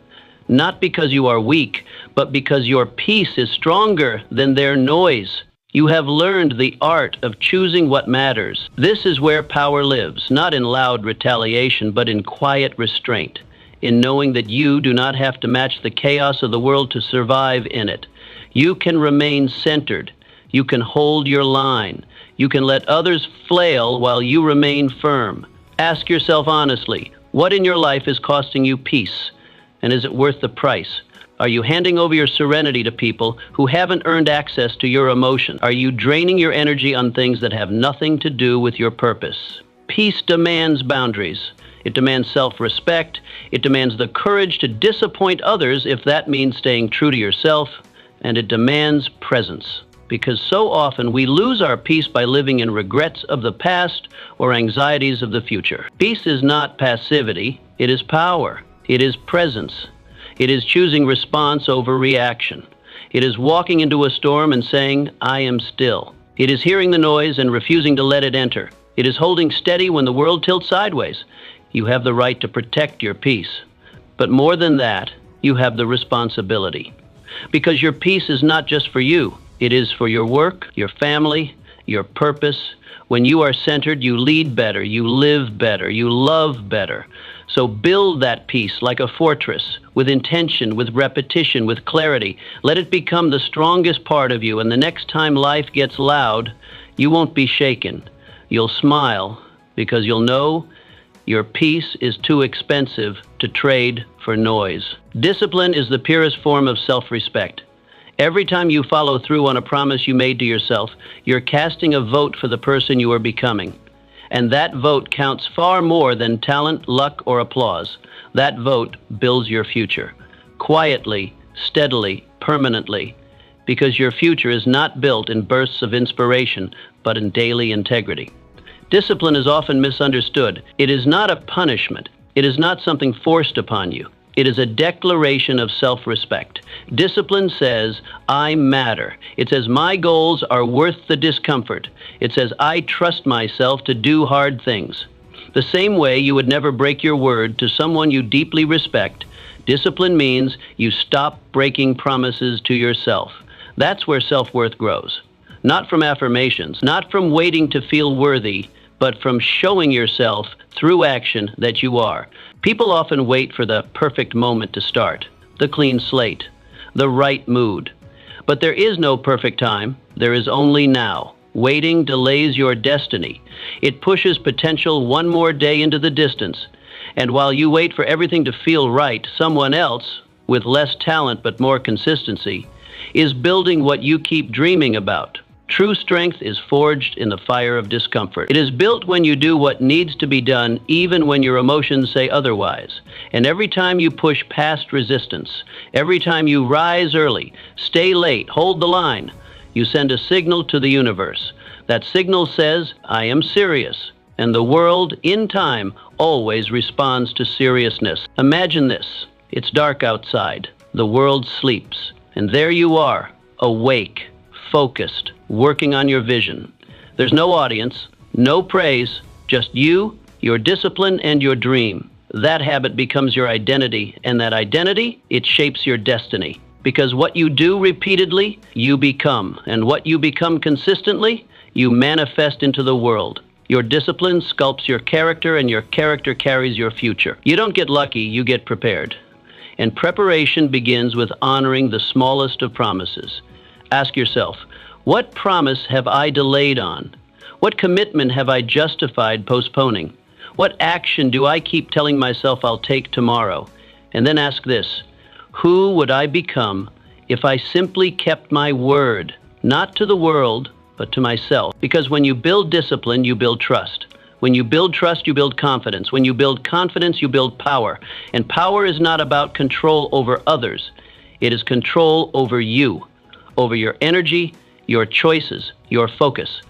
[SPEAKER 1] not because you are weak, but because your peace is stronger than their noise. You have learned the art of choosing what matters. This is where power lives, not in loud retaliation, but in quiet restraint, in knowing that you do not have to match the chaos of the world to survive in it. You can remain centered. You can hold your line. You can let others flail while you remain firm. Ask yourself honestly, what in your life is costing you peace? And is it worth the price? Are you handing over your serenity to people who haven't earned access to your emotion? Are you draining your energy on things that have nothing to do with your purpose? Peace demands boundaries. It demands self-respect. It demands the courage to disappoint others if that means staying true to yourself. And it demands presence. Because so often we lose our peace by living in regrets of the past or anxieties of the future. Peace is not passivity. It is power. It is presence. It is choosing response over reaction. It is walking into a storm and saying, I am still. It is hearing the noise and refusing to let it enter. It is holding steady when the world tilts sideways. You have the right to protect your peace. But more than that, you have the responsibility. Because your peace is not just for you. It is for your work, your family, your purpose. When you are centered, you lead better, you live better, you love better. So build that peace like a fortress, with intention, with repetition, with clarity. Let it become the strongest part of you, and the next time life gets loud, you won't be shaken. You'll smile, because you'll know your peace is too expensive to trade for noise. Discipline is the purest form of self-respect. Every time you follow through on a promise you made to yourself, you're casting a vote for the person you are becoming. And that vote counts far more than talent, luck, or applause. That vote builds your future. Quietly, steadily, permanently. Because your future is not built in bursts of inspiration, but in daily integrity. Discipline is often misunderstood. It is not a punishment. It is not something forced upon you. It is a declaration of self-respect. Discipline says, I matter. It says, my goals are worth the discomfort. It says, I trust myself to do hard things. The same way you would never break your word to someone you deeply respect, discipline means you stop breaking promises to yourself. That's where self-worth grows. Not from affirmations, not from waiting to feel worthy, but from showing yourself through action that you are. People often wait for the perfect moment to start, the clean slate, the right mood. But there is no perfect time. There is only now. Waiting delays your destiny. It pushes potential one more day into the distance. And while you wait for everything to feel right, someone else, with less talent but more consistency, is building what you keep dreaming about. True strength is forged in the fire of discomfort. It is built when you do what needs to be done, even when your emotions say otherwise. And every time you push past resistance, every time you rise early, stay late, hold the line, you send a signal to the universe. That signal says, I am serious. And the world, in time, always responds to seriousness. Imagine this. It's dark outside. The world sleeps. And there you are, awake, focused, working on your vision. There's no audience, no praise, just you, your discipline, and your dream. That habit becomes your identity, and that identity, it shapes your destiny. Because what you do repeatedly, you become. And what you become consistently, you manifest into the world. Your discipline sculpts your character, and your character carries your future. You don't get lucky, you get prepared. And preparation begins with honoring the smallest of promises. Ask yourself, what promise have I delayed on? What commitment have I justified postponing? What action do I keep telling myself I'll take tomorrow? And then ask this, who would I become if I simply kept my word, not to the world, but to myself? Because when you build discipline, you build trust. When you build trust, you build confidence. When you build confidence, you build power. And power is not about control over others. It is control over you, over your energy, your choices, your focus.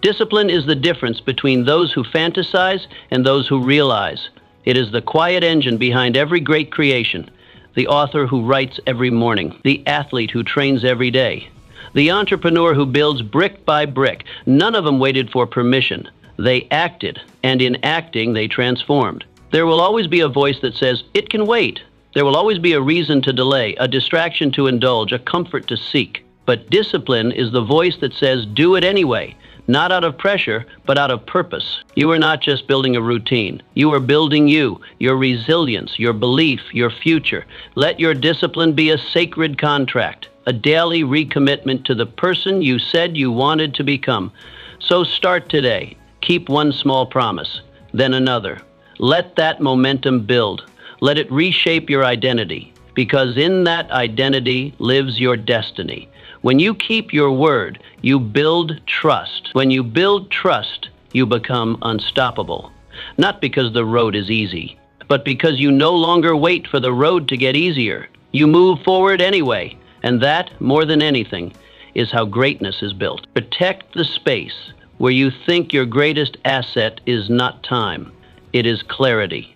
[SPEAKER 1] Discipline is the difference between those who fantasize and those who realize. It is the quiet engine behind every great creation, the author who writes every morning, the athlete who trains every day, the entrepreneur who builds brick by brick. None of them waited for permission. They acted, and in acting, they transformed. There will always be a voice that says, it can wait. There will always be a reason to delay, a distraction to indulge, a comfort to seek. But discipline is the voice that says, do it anyway, not out of pressure, but out of purpose. You are not just building a routine. You are building you, your resilience, your belief, your future. Let your discipline be a sacred contract, a daily recommitment to the person you said you wanted to become. So start today. Keep one small promise, then another. Let that momentum build. Let it reshape your identity, because in that identity lives your destiny. When you keep your word, you build trust. When you build trust, you become unstoppable. Not because the road is easy, but because you no longer wait for the road to get easier. You move forward anyway, and that, more than anything, is how greatness is built. Protect the space where you think your greatest asset is not time. It is clarity.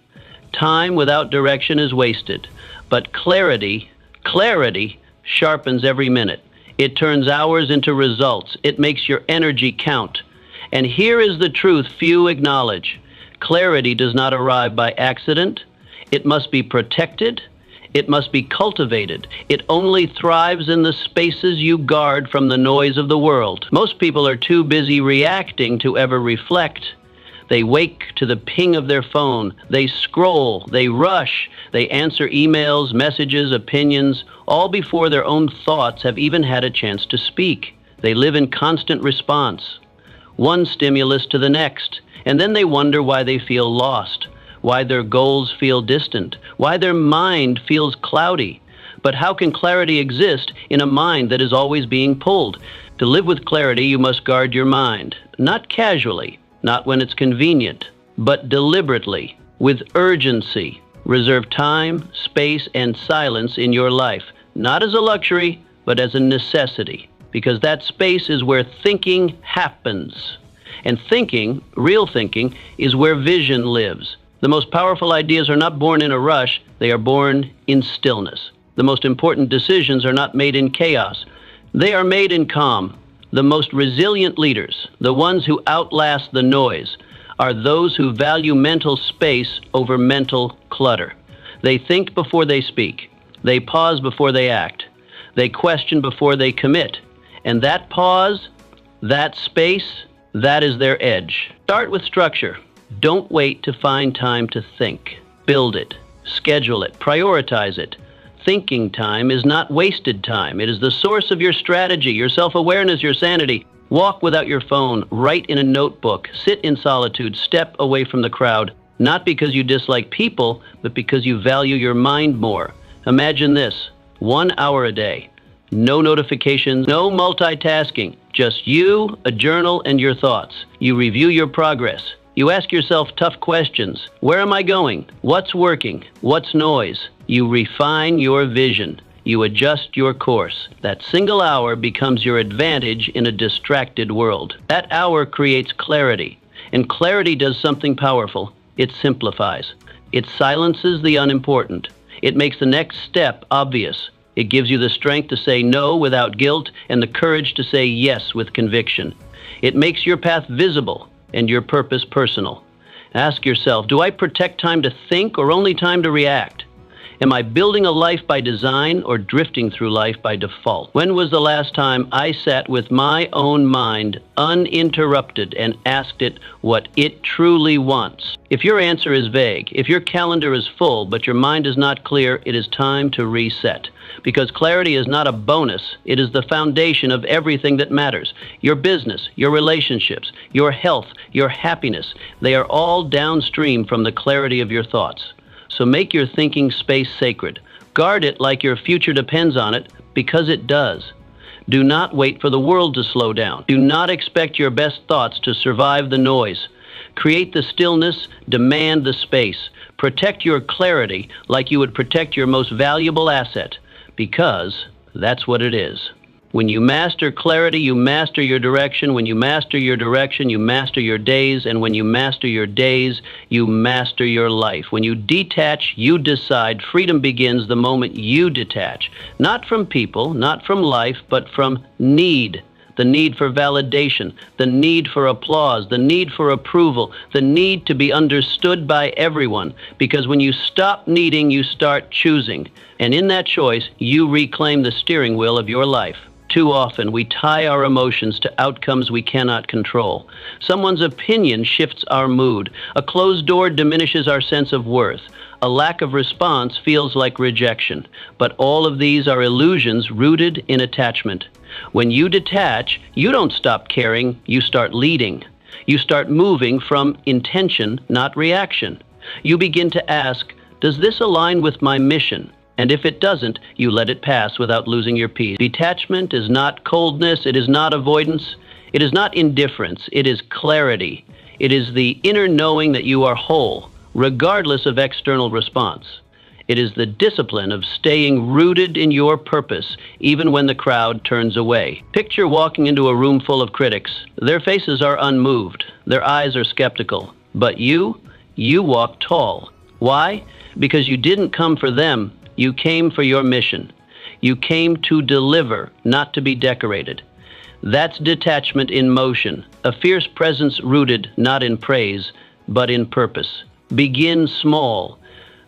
[SPEAKER 1] Time without direction is wasted, but clarity sharpens every minute. It turns hours into results. It makes your energy count. And here is the truth few acknowledge. Clarity does not arrive by accident. It must be protected. It must be cultivated. It only thrives in the spaces you guard from the noise of the world. Most people are too busy reacting to ever reflect. They wake to the ping of their phone. They scroll. They rush. They answer emails, messages, opinions, all before their own thoughts have even had a chance to speak. They live in constant response, one stimulus to the next, and then they wonder why they feel lost, why their goals feel distant, why their mind feels cloudy. But how can clarity exist in a mind that is always being pulled? To live with clarity, you must guard your mind, not casually, not when it's convenient, but deliberately, with urgency. Reserve time, space, and silence in your life, not as a luxury, but as a necessity, because that space is where thinking happens. And thinking, real thinking, is where vision lives. The most powerful ideas are not born in a rush, they are born in stillness. The most important decisions are not made in chaos, they are made in calm. The most resilient leaders, the ones who outlast the noise, are those who value mental space over mental clutter. They think before they speak. They pause before they act. They question before they commit. And that pause, that space, that is their edge. Start with structure. Don't wait to find time to think. Build it, schedule it, prioritize it. Thinking time is not wasted time. It is the source of your strategy, your self-awareness, your sanity. Walk without your phone, write in a notebook, sit in solitude, step away from the crowd, not because you dislike people, but because you value your mind more. Imagine this, 1 hour a day, no notifications, no multitasking, just you, a journal, and your thoughts. You review your progress. You ask yourself tough questions. Where am I going? What's working? What's noise? You refine your vision. You adjust your course. That single hour becomes your advantage in a distracted world. That hour creates clarity. And clarity does something powerful. It simplifies. It silences the unimportant. It makes the next step obvious. It gives you the strength to say no without guilt and the courage to say yes with conviction. It makes your path visible and your purpose personal. Ask yourself, do I protect time to think or only time to react? Am I building a life by design or drifting through life by default? When was the last time I sat with my own mind uninterrupted and asked it what it truly wants? If your answer is vague, if your calendar is full but your mind is not clear, it is time to reset. Because clarity is not a bonus, it is the foundation of everything that matters. Your business, your relationships, your health, your happiness, they are all downstream from the clarity of your thoughts. So make your thinking space sacred. Guard it like your future depends on it, because it does. Do not wait for the world to slow down. Do not expect your best thoughts to survive the noise. Create the stillness, demand the space. Protect your clarity like you would protect your most valuable asset, because that's what it is. When you master clarity, you master your direction. When you master your direction, you master your days. And when you master your days, you master your life. When you detach, you decide. Freedom begins the moment you detach. Not from people, not from life, but from need. the need for validation, the need for applause, the need for approval, the need to be understood by everyone. Because when you stop needing, you start choosing. And in that choice, you reclaim the steering wheel of your life. Too often, we tie our emotions to outcomes we cannot control. Someone's opinion shifts our mood. A closed door diminishes our sense of worth. A lack of response feels like rejection. But all of these are illusions rooted in attachment. When you detach, you don't stop caring, you start leading. You start moving from intention, not reaction. You begin to ask, does this align with my mission? And if it doesn't, you let it pass without losing your peace. Detachment is not coldness, it is not avoidance, it is not indifference, it is clarity. It is the inner knowing that you are whole, regardless of external response. It is the discipline of staying rooted in your purpose, even when the crowd turns away. Picture walking into a room full of critics. Their faces are unmoved, their eyes are skeptical. But you walk tall. Why? Because you didn't come for them. You came for your mission. You came to deliver, not to be decorated. That's detachment in motion, a fierce presence rooted not in praise, but in purpose. Begin small.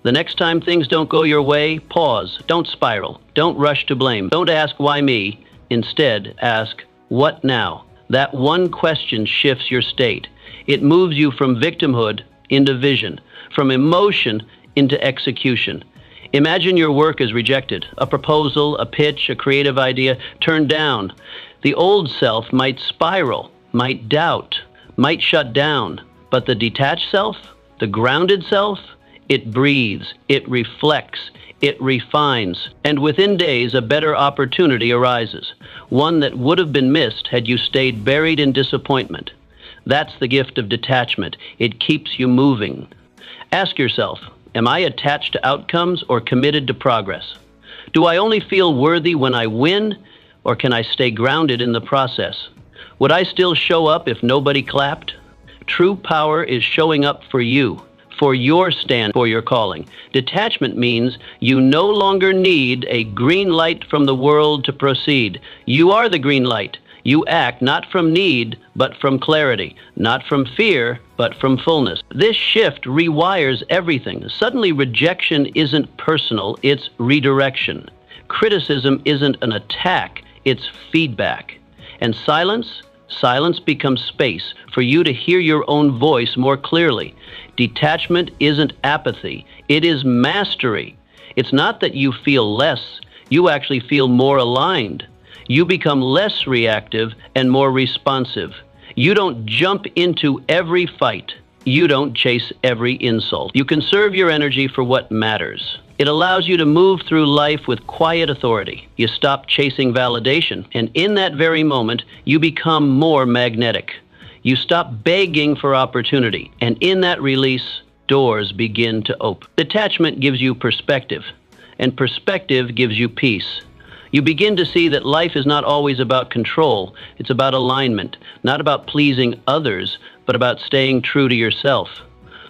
[SPEAKER 1] The next time things don't go your way, pause. Don't spiral. Don't rush to blame. Don't ask, why me? Instead, ask, what now? That one question shifts your state. It moves you from victimhood into vision, from emotion into execution. Imagine your work is rejected, a proposal, a pitch, a creative idea turned down. The old self might spiral, might doubt, might shut down, but the detached self, the grounded self, it breathes, it reflects, it refines, and within days a better opportunity arises, one that would have been missed had you stayed buried in disappointment. That's the gift of detachment. It keeps you moving. Ask yourself, am I attached to outcomes or committed to progress? Do I only feel worthy when I win, or can I stay grounded in the process? Would I still show up if nobody clapped? True power is showing up for you, for your stand, for your calling. Detachment means you no longer need a green light from the world to proceed. You are the green light. You act not from need, but from clarity, not from fear, but from fullness. This shift rewires everything. Suddenly, rejection isn't personal, it's redirection. Criticism isn't an attack, it's feedback. And silence becomes space for you to hear your own voice more clearly. Detachment isn't apathy, it is mastery. It's not that you feel less, you actually feel more aligned. You become less reactive and more responsive. You don't jump into every fight. You don't chase every insult. You conserve your energy for what matters. It allows you to move through life with quiet authority. You stop chasing validation, and in that very moment, you become more magnetic. You stop begging for opportunity, and in that release, doors begin to open. Detachment gives you perspective, and perspective gives you peace. You begin to see that life is not always about control. It's about alignment, not about pleasing others, but about staying true to yourself.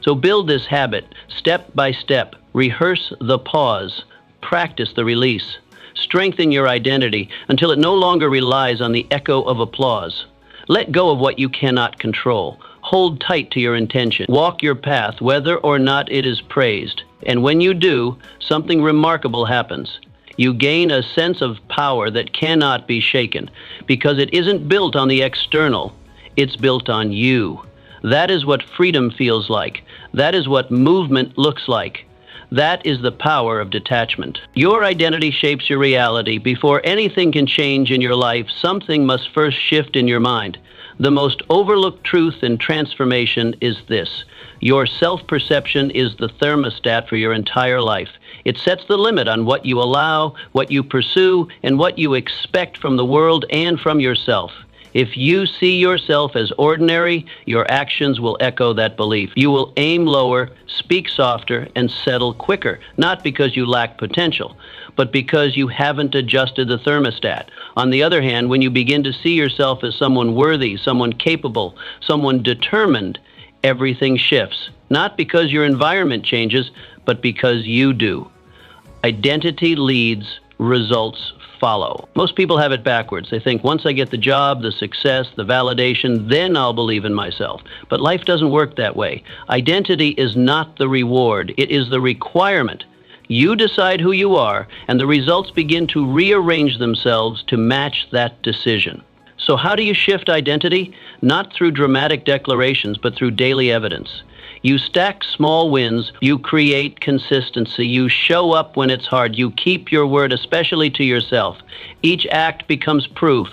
[SPEAKER 1] So build this habit step by step. Rehearse the pause. Practice the release. Strengthen your identity until it no longer relies on the echo of applause. Let go of what you cannot control. Hold tight to your intention. Walk your path, whether or not it is praised. And when you do, something remarkable happens. You gain a sense of power that cannot be shaken, because it isn't built on the external, it's built on you. That is what freedom feels like. That is what movement looks like. That is the power of detachment. Your identity shapes your reality. Before anything can change in your life, something must first shift in your mind. The most overlooked truth in transformation is this: your self-perception is the thermostat for your entire life. It sets the limit on what you allow, what you pursue, and what you expect from the world and from yourself. If you see yourself as ordinary, your actions will echo that belief. You will aim lower, speak softer, and settle quicker, not because you lack potential, but because you haven't adjusted the thermostat. On the other hand, when you begin to see yourself as someone worthy, someone capable, someone determined, everything shifts. Not because your environment changes, but because you do. Identity leads, results follow. Most people have it backwards. They think once I get the job, the success, the validation, then I'll believe in myself. But life doesn't work that way. Identity is not the reward. It is the requirement. You decide who you are, and the results begin to rearrange themselves to match that decision. So how do you shift identity? Not through dramatic declarations, but through daily evidence. You stack small wins, you create consistency, you show up when it's hard, you keep your word, especially to yourself. Each act becomes proof.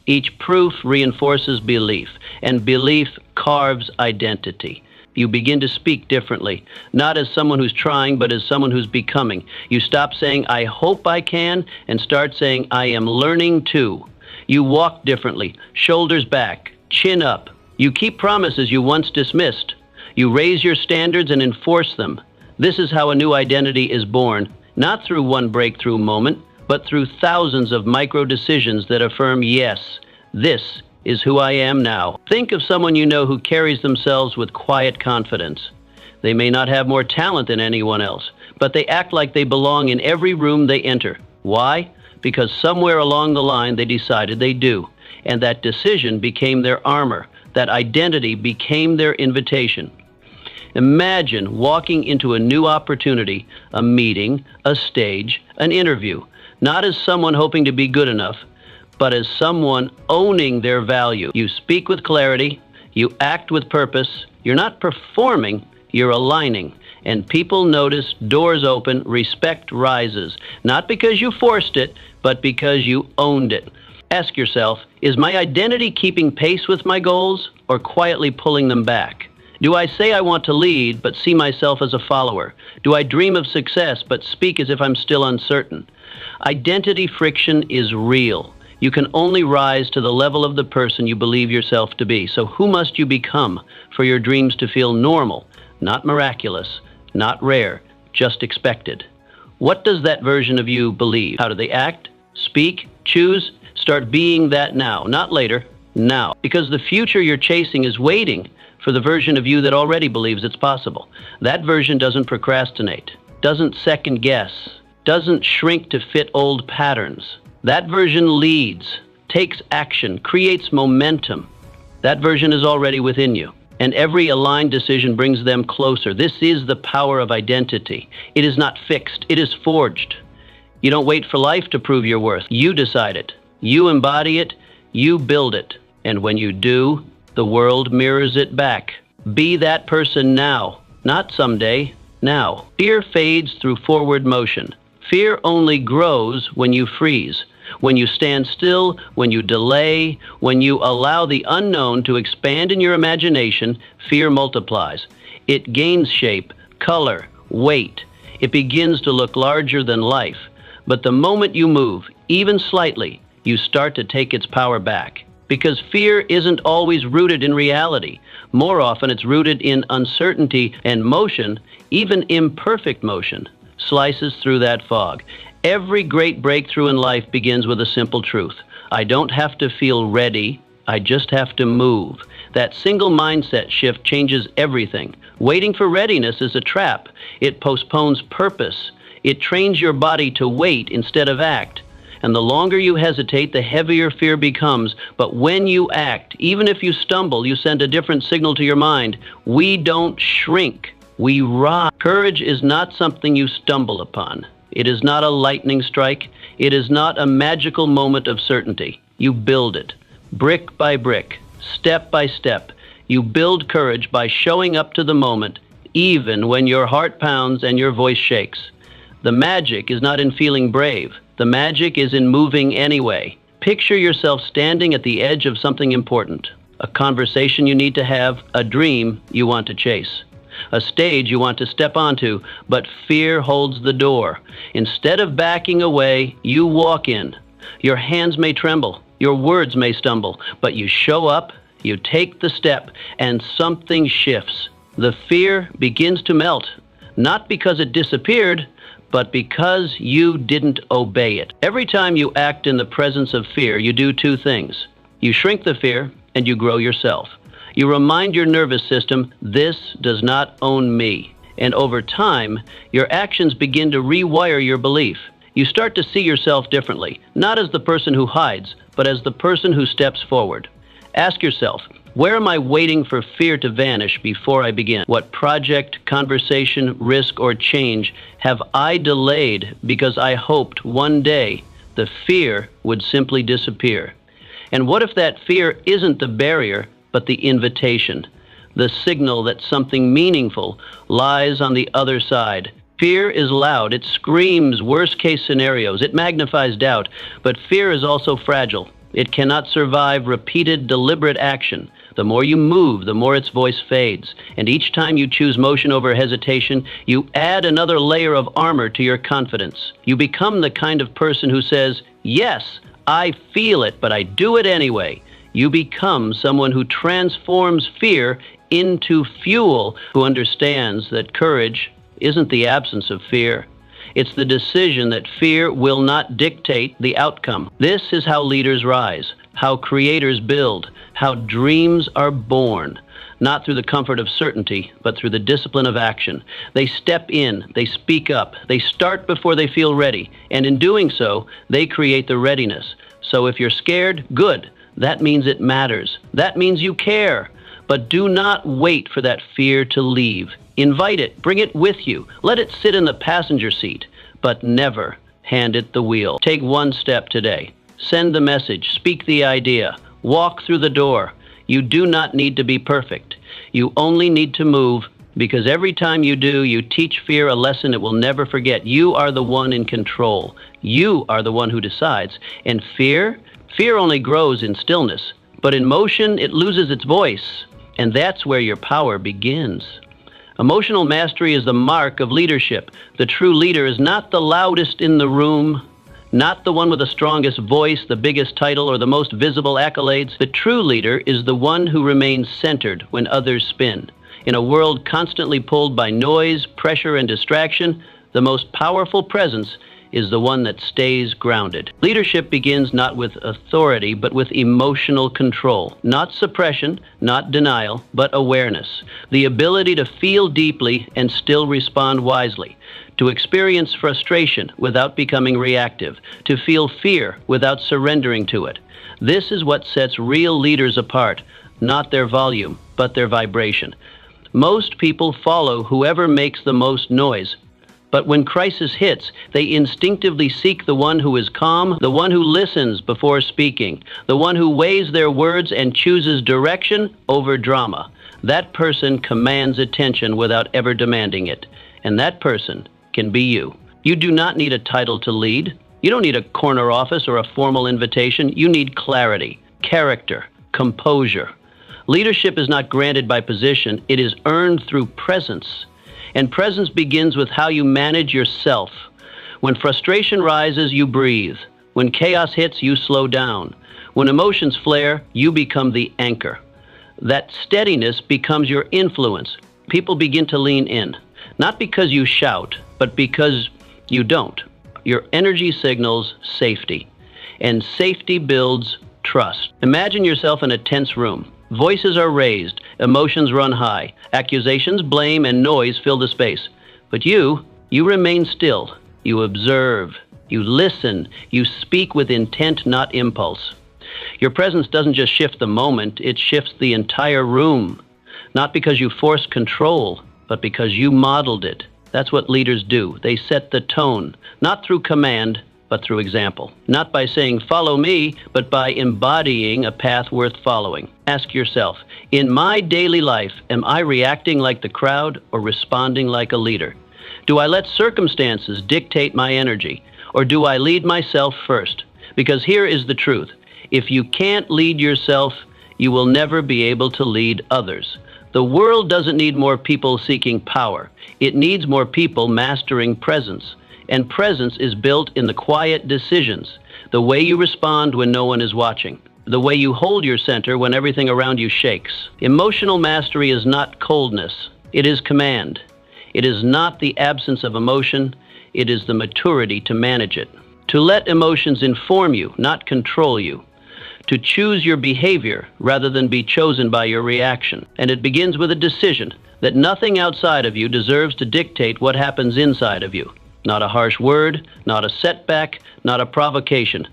[SPEAKER 1] Each proof reinforces belief, and belief carves identity. You begin to speak differently, not as someone who's trying, but as someone who's becoming. You stop saying, I hope I can, and start saying, I am learning to. You walk differently, shoulders back, chin up. You keep promises you once dismissed. You raise your standards and enforce them. This is how a new identity is born, not through one breakthrough moment, but through thousands of micro decisions that affirm, yes, this is who I am now. Think of someone you know who carries themselves with quiet confidence. They may not have more talent than anyone else, but they act like they belong in every room they enter. Why? Because somewhere along the line they decided they do, and that decision became their armor. That identity became their invitation. Imagine walking into a new opportunity, a meeting, a stage, an interview, not as someone hoping to be good enough, but as someone owning their value. You speak with clarity, you act with purpose, you're not performing, you're aligning. And people notice, doors open, respect rises, not because you forced it, but because you owned it. Ask yourself, is my identity keeping pace with my goals or quietly pulling them back? Do I say I want to lead, but see myself as a follower? Do I dream of success, but speak as if I'm still uncertain? Identity friction is real. You can only rise to the level of the person you believe yourself to be. So who must you become for your dreams to feel normal, not miraculous, not rare, just expected? What does that version of you believe? How do they act, speak, choose? Start being that now, not later, now. Because the future you're chasing is waiting for the version of you that already believes it's possible. That version doesn't procrastinate, doesn't second guess, doesn't shrink to fit old patterns. That version leads, takes action, creates momentum. That version is already within you, and every aligned decision brings them closer. This is the power of identity. It is not fixed, it is forged. You don't wait for life to prove your worth. You decide it, you embody it, you build it. And when you do, the world mirrors it back. Be that person now, not someday, now. Fear fades through forward motion. Fear only grows when you freeze, when you stand still, when you delay, when you allow the unknown to expand in your imagination. Fear multiplies. It gains shape, color, weight. It begins to look larger than life. But the moment you move, even slightly, you start to take its power back. Because fear isn't always rooted in reality. More often it's rooted in uncertainty, and motion, even imperfect motion, slices through that fog. Every great breakthrough in life begins with a simple truth. I don't have to feel ready, I just have to move. That single mindset shift changes everything. Waiting for readiness is a trap. It postpones purpose. It trains your body to wait instead of act. And the longer you hesitate, the heavier fear becomes. But when you act, even if you stumble, you send a different signal to your mind. We don't shrink, we rise. Courage is not something you stumble upon. It is not a lightning strike. It is not a magical moment of certainty. You build it, brick by brick, step by step. You build courage by showing up to the moment, even when your heart pounds and your voice shakes. The magic is not in feeling brave. The magic is in moving anyway. Picture yourself standing at the edge of something important, a conversation you need to have, a dream you want to chase, a stage you want to step onto, but fear holds the door. Instead of backing away, you walk in. Your hands may tremble, your words may stumble, but you show up, you take the step, and something shifts. The fear begins to melt, not because it disappeared, but because you didn't obey it. Every time you act in the presence of fear, you do two things. You shrink the fear, and you grow yourself. You remind your nervous system, this does not own me. And over time, your actions begin to rewire your belief. You start to see yourself differently, not as the person who hides, but as the person who steps forward. Ask yourself, where am I waiting for fear to vanish before I begin? What project, conversation, risk, or change have I delayed because I hoped one day the fear would simply disappear? And what if that fear isn't the barrier, but the invitation, the signal that something meaningful lies on the other side? Fear is loud. It screams worst-case scenarios. It magnifies doubt. But fear is also fragile. It cannot survive repeated, deliberate action. The more you move, the more its voice fades. And each time you choose motion over hesitation, you add another layer of armor to your confidence. You become the kind of person who says, yes, I feel it, but I do it anyway. You become someone who transforms fear into fuel, who understands that courage isn't the absence of fear. It's the decision that fear will not dictate the outcome. This is how leaders rise, how creators build, how dreams are born, not through the comfort of certainty, but through the discipline of action. They step in, they speak up, they start before they feel ready, and in doing so, they create the readiness. So if you're scared, good. That means it matters. That means you care. But do not wait for that fear to leave. Invite it, bring it with you. Let it sit in the passenger seat, but never hand it the wheel. Take one step today. Send the message, speak the idea, walk through the door. You do not need to be perfect. You only need to move, because every time you do, you teach fear a lesson it will never forget. You are the one in control. You are the one who decides. And fear only grows in stillness, but in motion, it loses its voice. And that's where your power begins. Emotional mastery is the mark of leadership. The true leader is not the loudest in the room, not the one with the strongest voice, the biggest title, or the most visible accolades. The true leader is the one who remains centered when others spin. In a world constantly pulled by noise, pressure, and distraction, the most powerful presence is the one that stays grounded. Leadership begins not with authority, but with emotional control. Not suppression, not denial, but awareness. The ability to feel deeply and still respond wisely. To experience frustration without becoming reactive. To feel fear without surrendering to it. This is what sets real leaders apart, not their volume, but their vibration. Most people follow whoever makes the most noise. But when crisis hits, they instinctively seek the one who is calm, the one who listens before speaking, the one who weighs their words and chooses direction over drama. That person commands attention without ever demanding it. And that person can be you. You do not need a title to lead. You don't need a corner office or a formal invitation. You need clarity, character, composure. Leadership is not granted by position. It is earned through presence. And presence begins with how you manage yourself. When frustration rises, you breathe. When chaos hits, you slow down. When emotions flare, you become the anchor. That steadiness becomes your influence. People begin to lean in, not because you shout, but because you don't. Your energy signals safety, and safety builds trust. Imagine yourself in a tense room. Voices are raised, emotions run high, accusations, blame, and noise fill the space. But you remain still. You observe, you listen, you speak with intent, not impulse. Your presence doesn't just shift the moment, it shifts the entire room. Not because you forced control, but because you modeled it. That's what leaders do. They set the tone, not through command, but through example. Not by saying, follow me, but by embodying a path worth following. Ask yourself, in my daily life, am I reacting like the crowd or responding like a leader? Do I let circumstances dictate my energy, or do I lead myself first? Because here is the truth. If you can't lead yourself, you will never be able to lead others. The world doesn't need more people seeking power. It needs more people mastering presence. And presence is built in the quiet decisions, the way you respond when no one is watching, the way you hold your center when everything around you shakes. Emotional mastery is not coldness, it is command. It is not the absence of emotion, it is the maturity to manage it. To let emotions inform you, not control you. To choose your behavior rather than be chosen by your reaction. And it begins with a decision that nothing outside of you deserves to dictate what happens inside of you. not a harsh word, not a setback, not a provocation.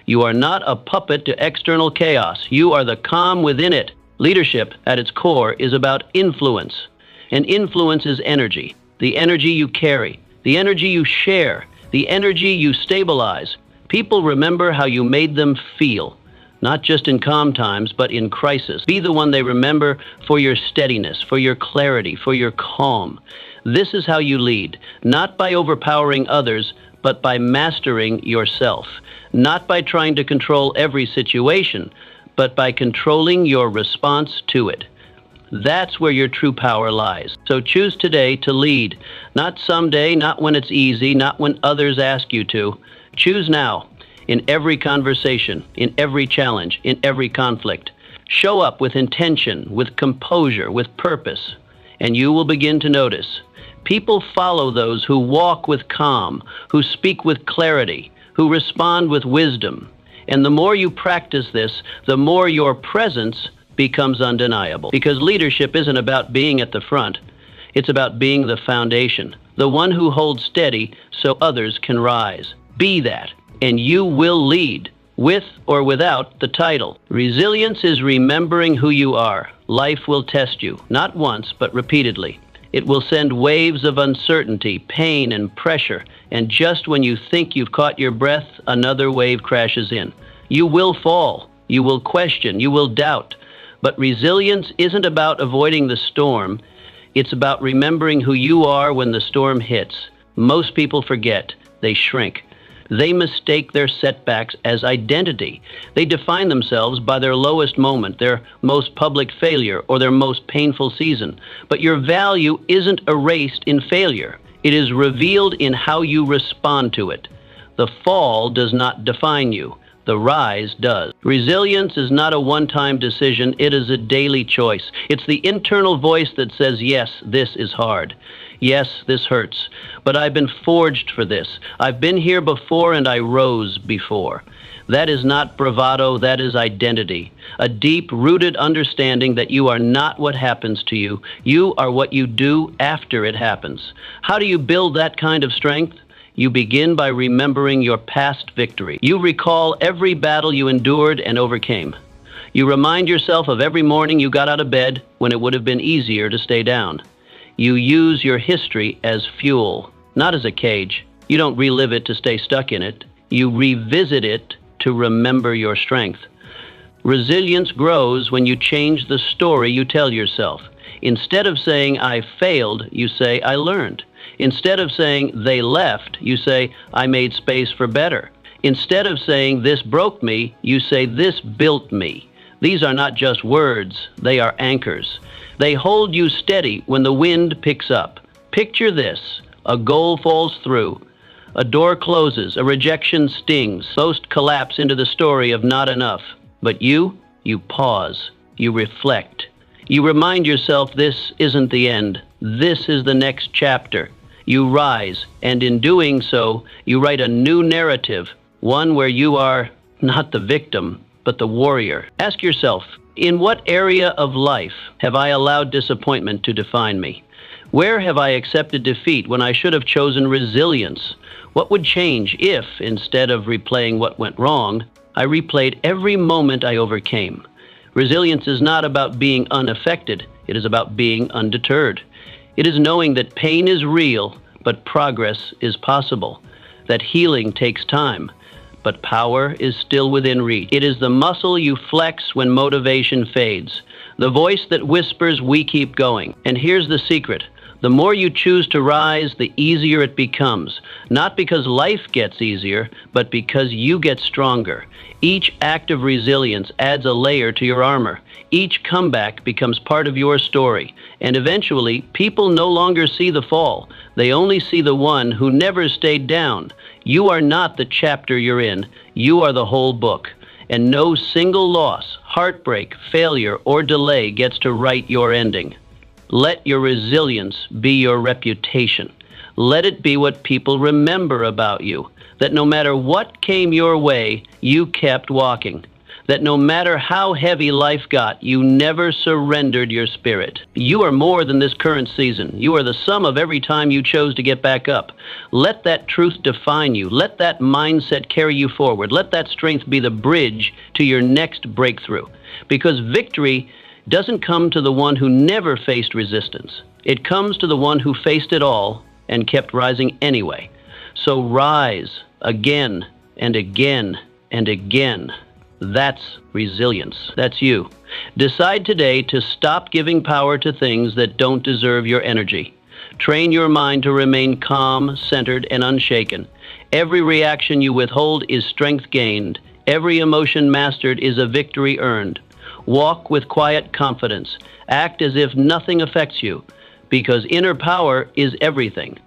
[SPEAKER 1] You are not a puppet to external chaos. You are the calm within it. Leadership, at its core, is about influence. And influence is energy. The energy you carry, the energy you share, the energy you stabilize. People remember how you made them feel, not just in calm times, but in crisis. Be the one they remember for your steadiness, for your clarity, for your calm. This is how you lead, not by overpowering others, but by mastering yourself. Not by trying to control every situation, but by controlling your response to it. That's where your true power lies. So choose today to lead, not someday, not when it's easy, not when others ask you to. Choose now, in every conversation, in every challenge, in every conflict. Show up with intention, with composure, with purpose, and you will begin to notice. People follow those who walk with calm, who speak with clarity, who respond with wisdom. And the more you practice this, the more your presence becomes undeniable. Because leadership isn't about being at the front. It's about being the foundation, the one who holds steady so others can rise. Be that, and you will lead, with or without the title. Resilience is remembering who you are. Life will test you, not once, but repeatedly. It will send waves of uncertainty, pain, and pressure, and just when you think you've caught your breath, another wave crashes in. You will fall, you will question, you will doubt, but resilience isn't about avoiding the storm. It's about remembering who you are when the storm hits. Most people forget, they shrink. They mistake their setbacks as identity. They define themselves by their lowest moment, their most public failure, or their most painful season. But your value isn't erased in failure. It is revealed in how you respond to it. The fall does not define you. The rise does. Resilience is not a one-time decision. It is a daily choice. It's the internal voice that says, yes, this is hard. Yes, this hurts, but I've been forged for this. I've been here before and I rose before. That is not bravado, that is identity. A deep-rooted understanding that you are not what happens to you. You are what you do after it happens. How do you build that kind of strength? You begin by remembering your past victory. You recall every battle you endured and overcame. You remind yourself of every morning you got out of bed when it would have been easier to stay down. You use your history as fuel, not as a cage. You don't relive it to stay stuck in it. You revisit it to remember your strength. Resilience grows when you change the story you tell yourself. Instead of saying, I failed, you say, I learned. Instead of saying, they left, you say, I made space for better. Instead of saying, this broke me, you say, this built me. These are not just words, they are anchors. They hold you steady when the wind picks up. Picture this: a goal falls through, a door closes, a rejection stings. Most collapse into the story of not enough. But you pause, you reflect. You remind yourself this isn't the end. This is the next chapter. You rise, and in doing so, you write a new narrative, one where you are not the victim, but the warrior. Ask yourself, in what area of life have I allowed disappointment to define me? Where have I accepted defeat when I should have chosen resilience? What would change if, instead of replaying what went wrong, I replayed every moment I overcame? Resilience is not about being unaffected. It is about being undeterred. It is knowing that pain is real, but progress is possible, that healing takes time, but power is still within reach. It is the muscle you flex when motivation fades, the voice that whispers, we keep going. And here's the secret. The more you choose to rise, the easier it becomes. Not because life gets easier, but because you get stronger. Each act of resilience adds a layer to your armor. Each comeback becomes part of your story. And eventually, people no longer see the fall. They only see the one who never stayed down. You are not the chapter you're in. You are the whole book. And no single loss, heartbreak, failure, or delay gets to write your ending. Let your resilience be your reputation. Let it be what people remember about you, that no matter what came your way, you kept walking. that no matter how heavy life got, you never surrendered your spirit. You are more than this current season. You are the sum of every time you chose to get back up. Let that truth define you. Let that mindset carry you forward. Let that strength be the bridge to your next breakthrough. Because victory doesn't come to the one who never faced resistance. It comes to the one who faced it all and kept rising anyway. So rise again and again and again. That's resilience. That's you. Decide today to stop giving power to things that don't deserve your energy. Train your mind to remain calm, centered, and unshaken. Every reaction you withhold is strength gained. Every emotion mastered is a victory earned. Walk with quiet confidence. Act as if nothing affects you, because inner power is everything.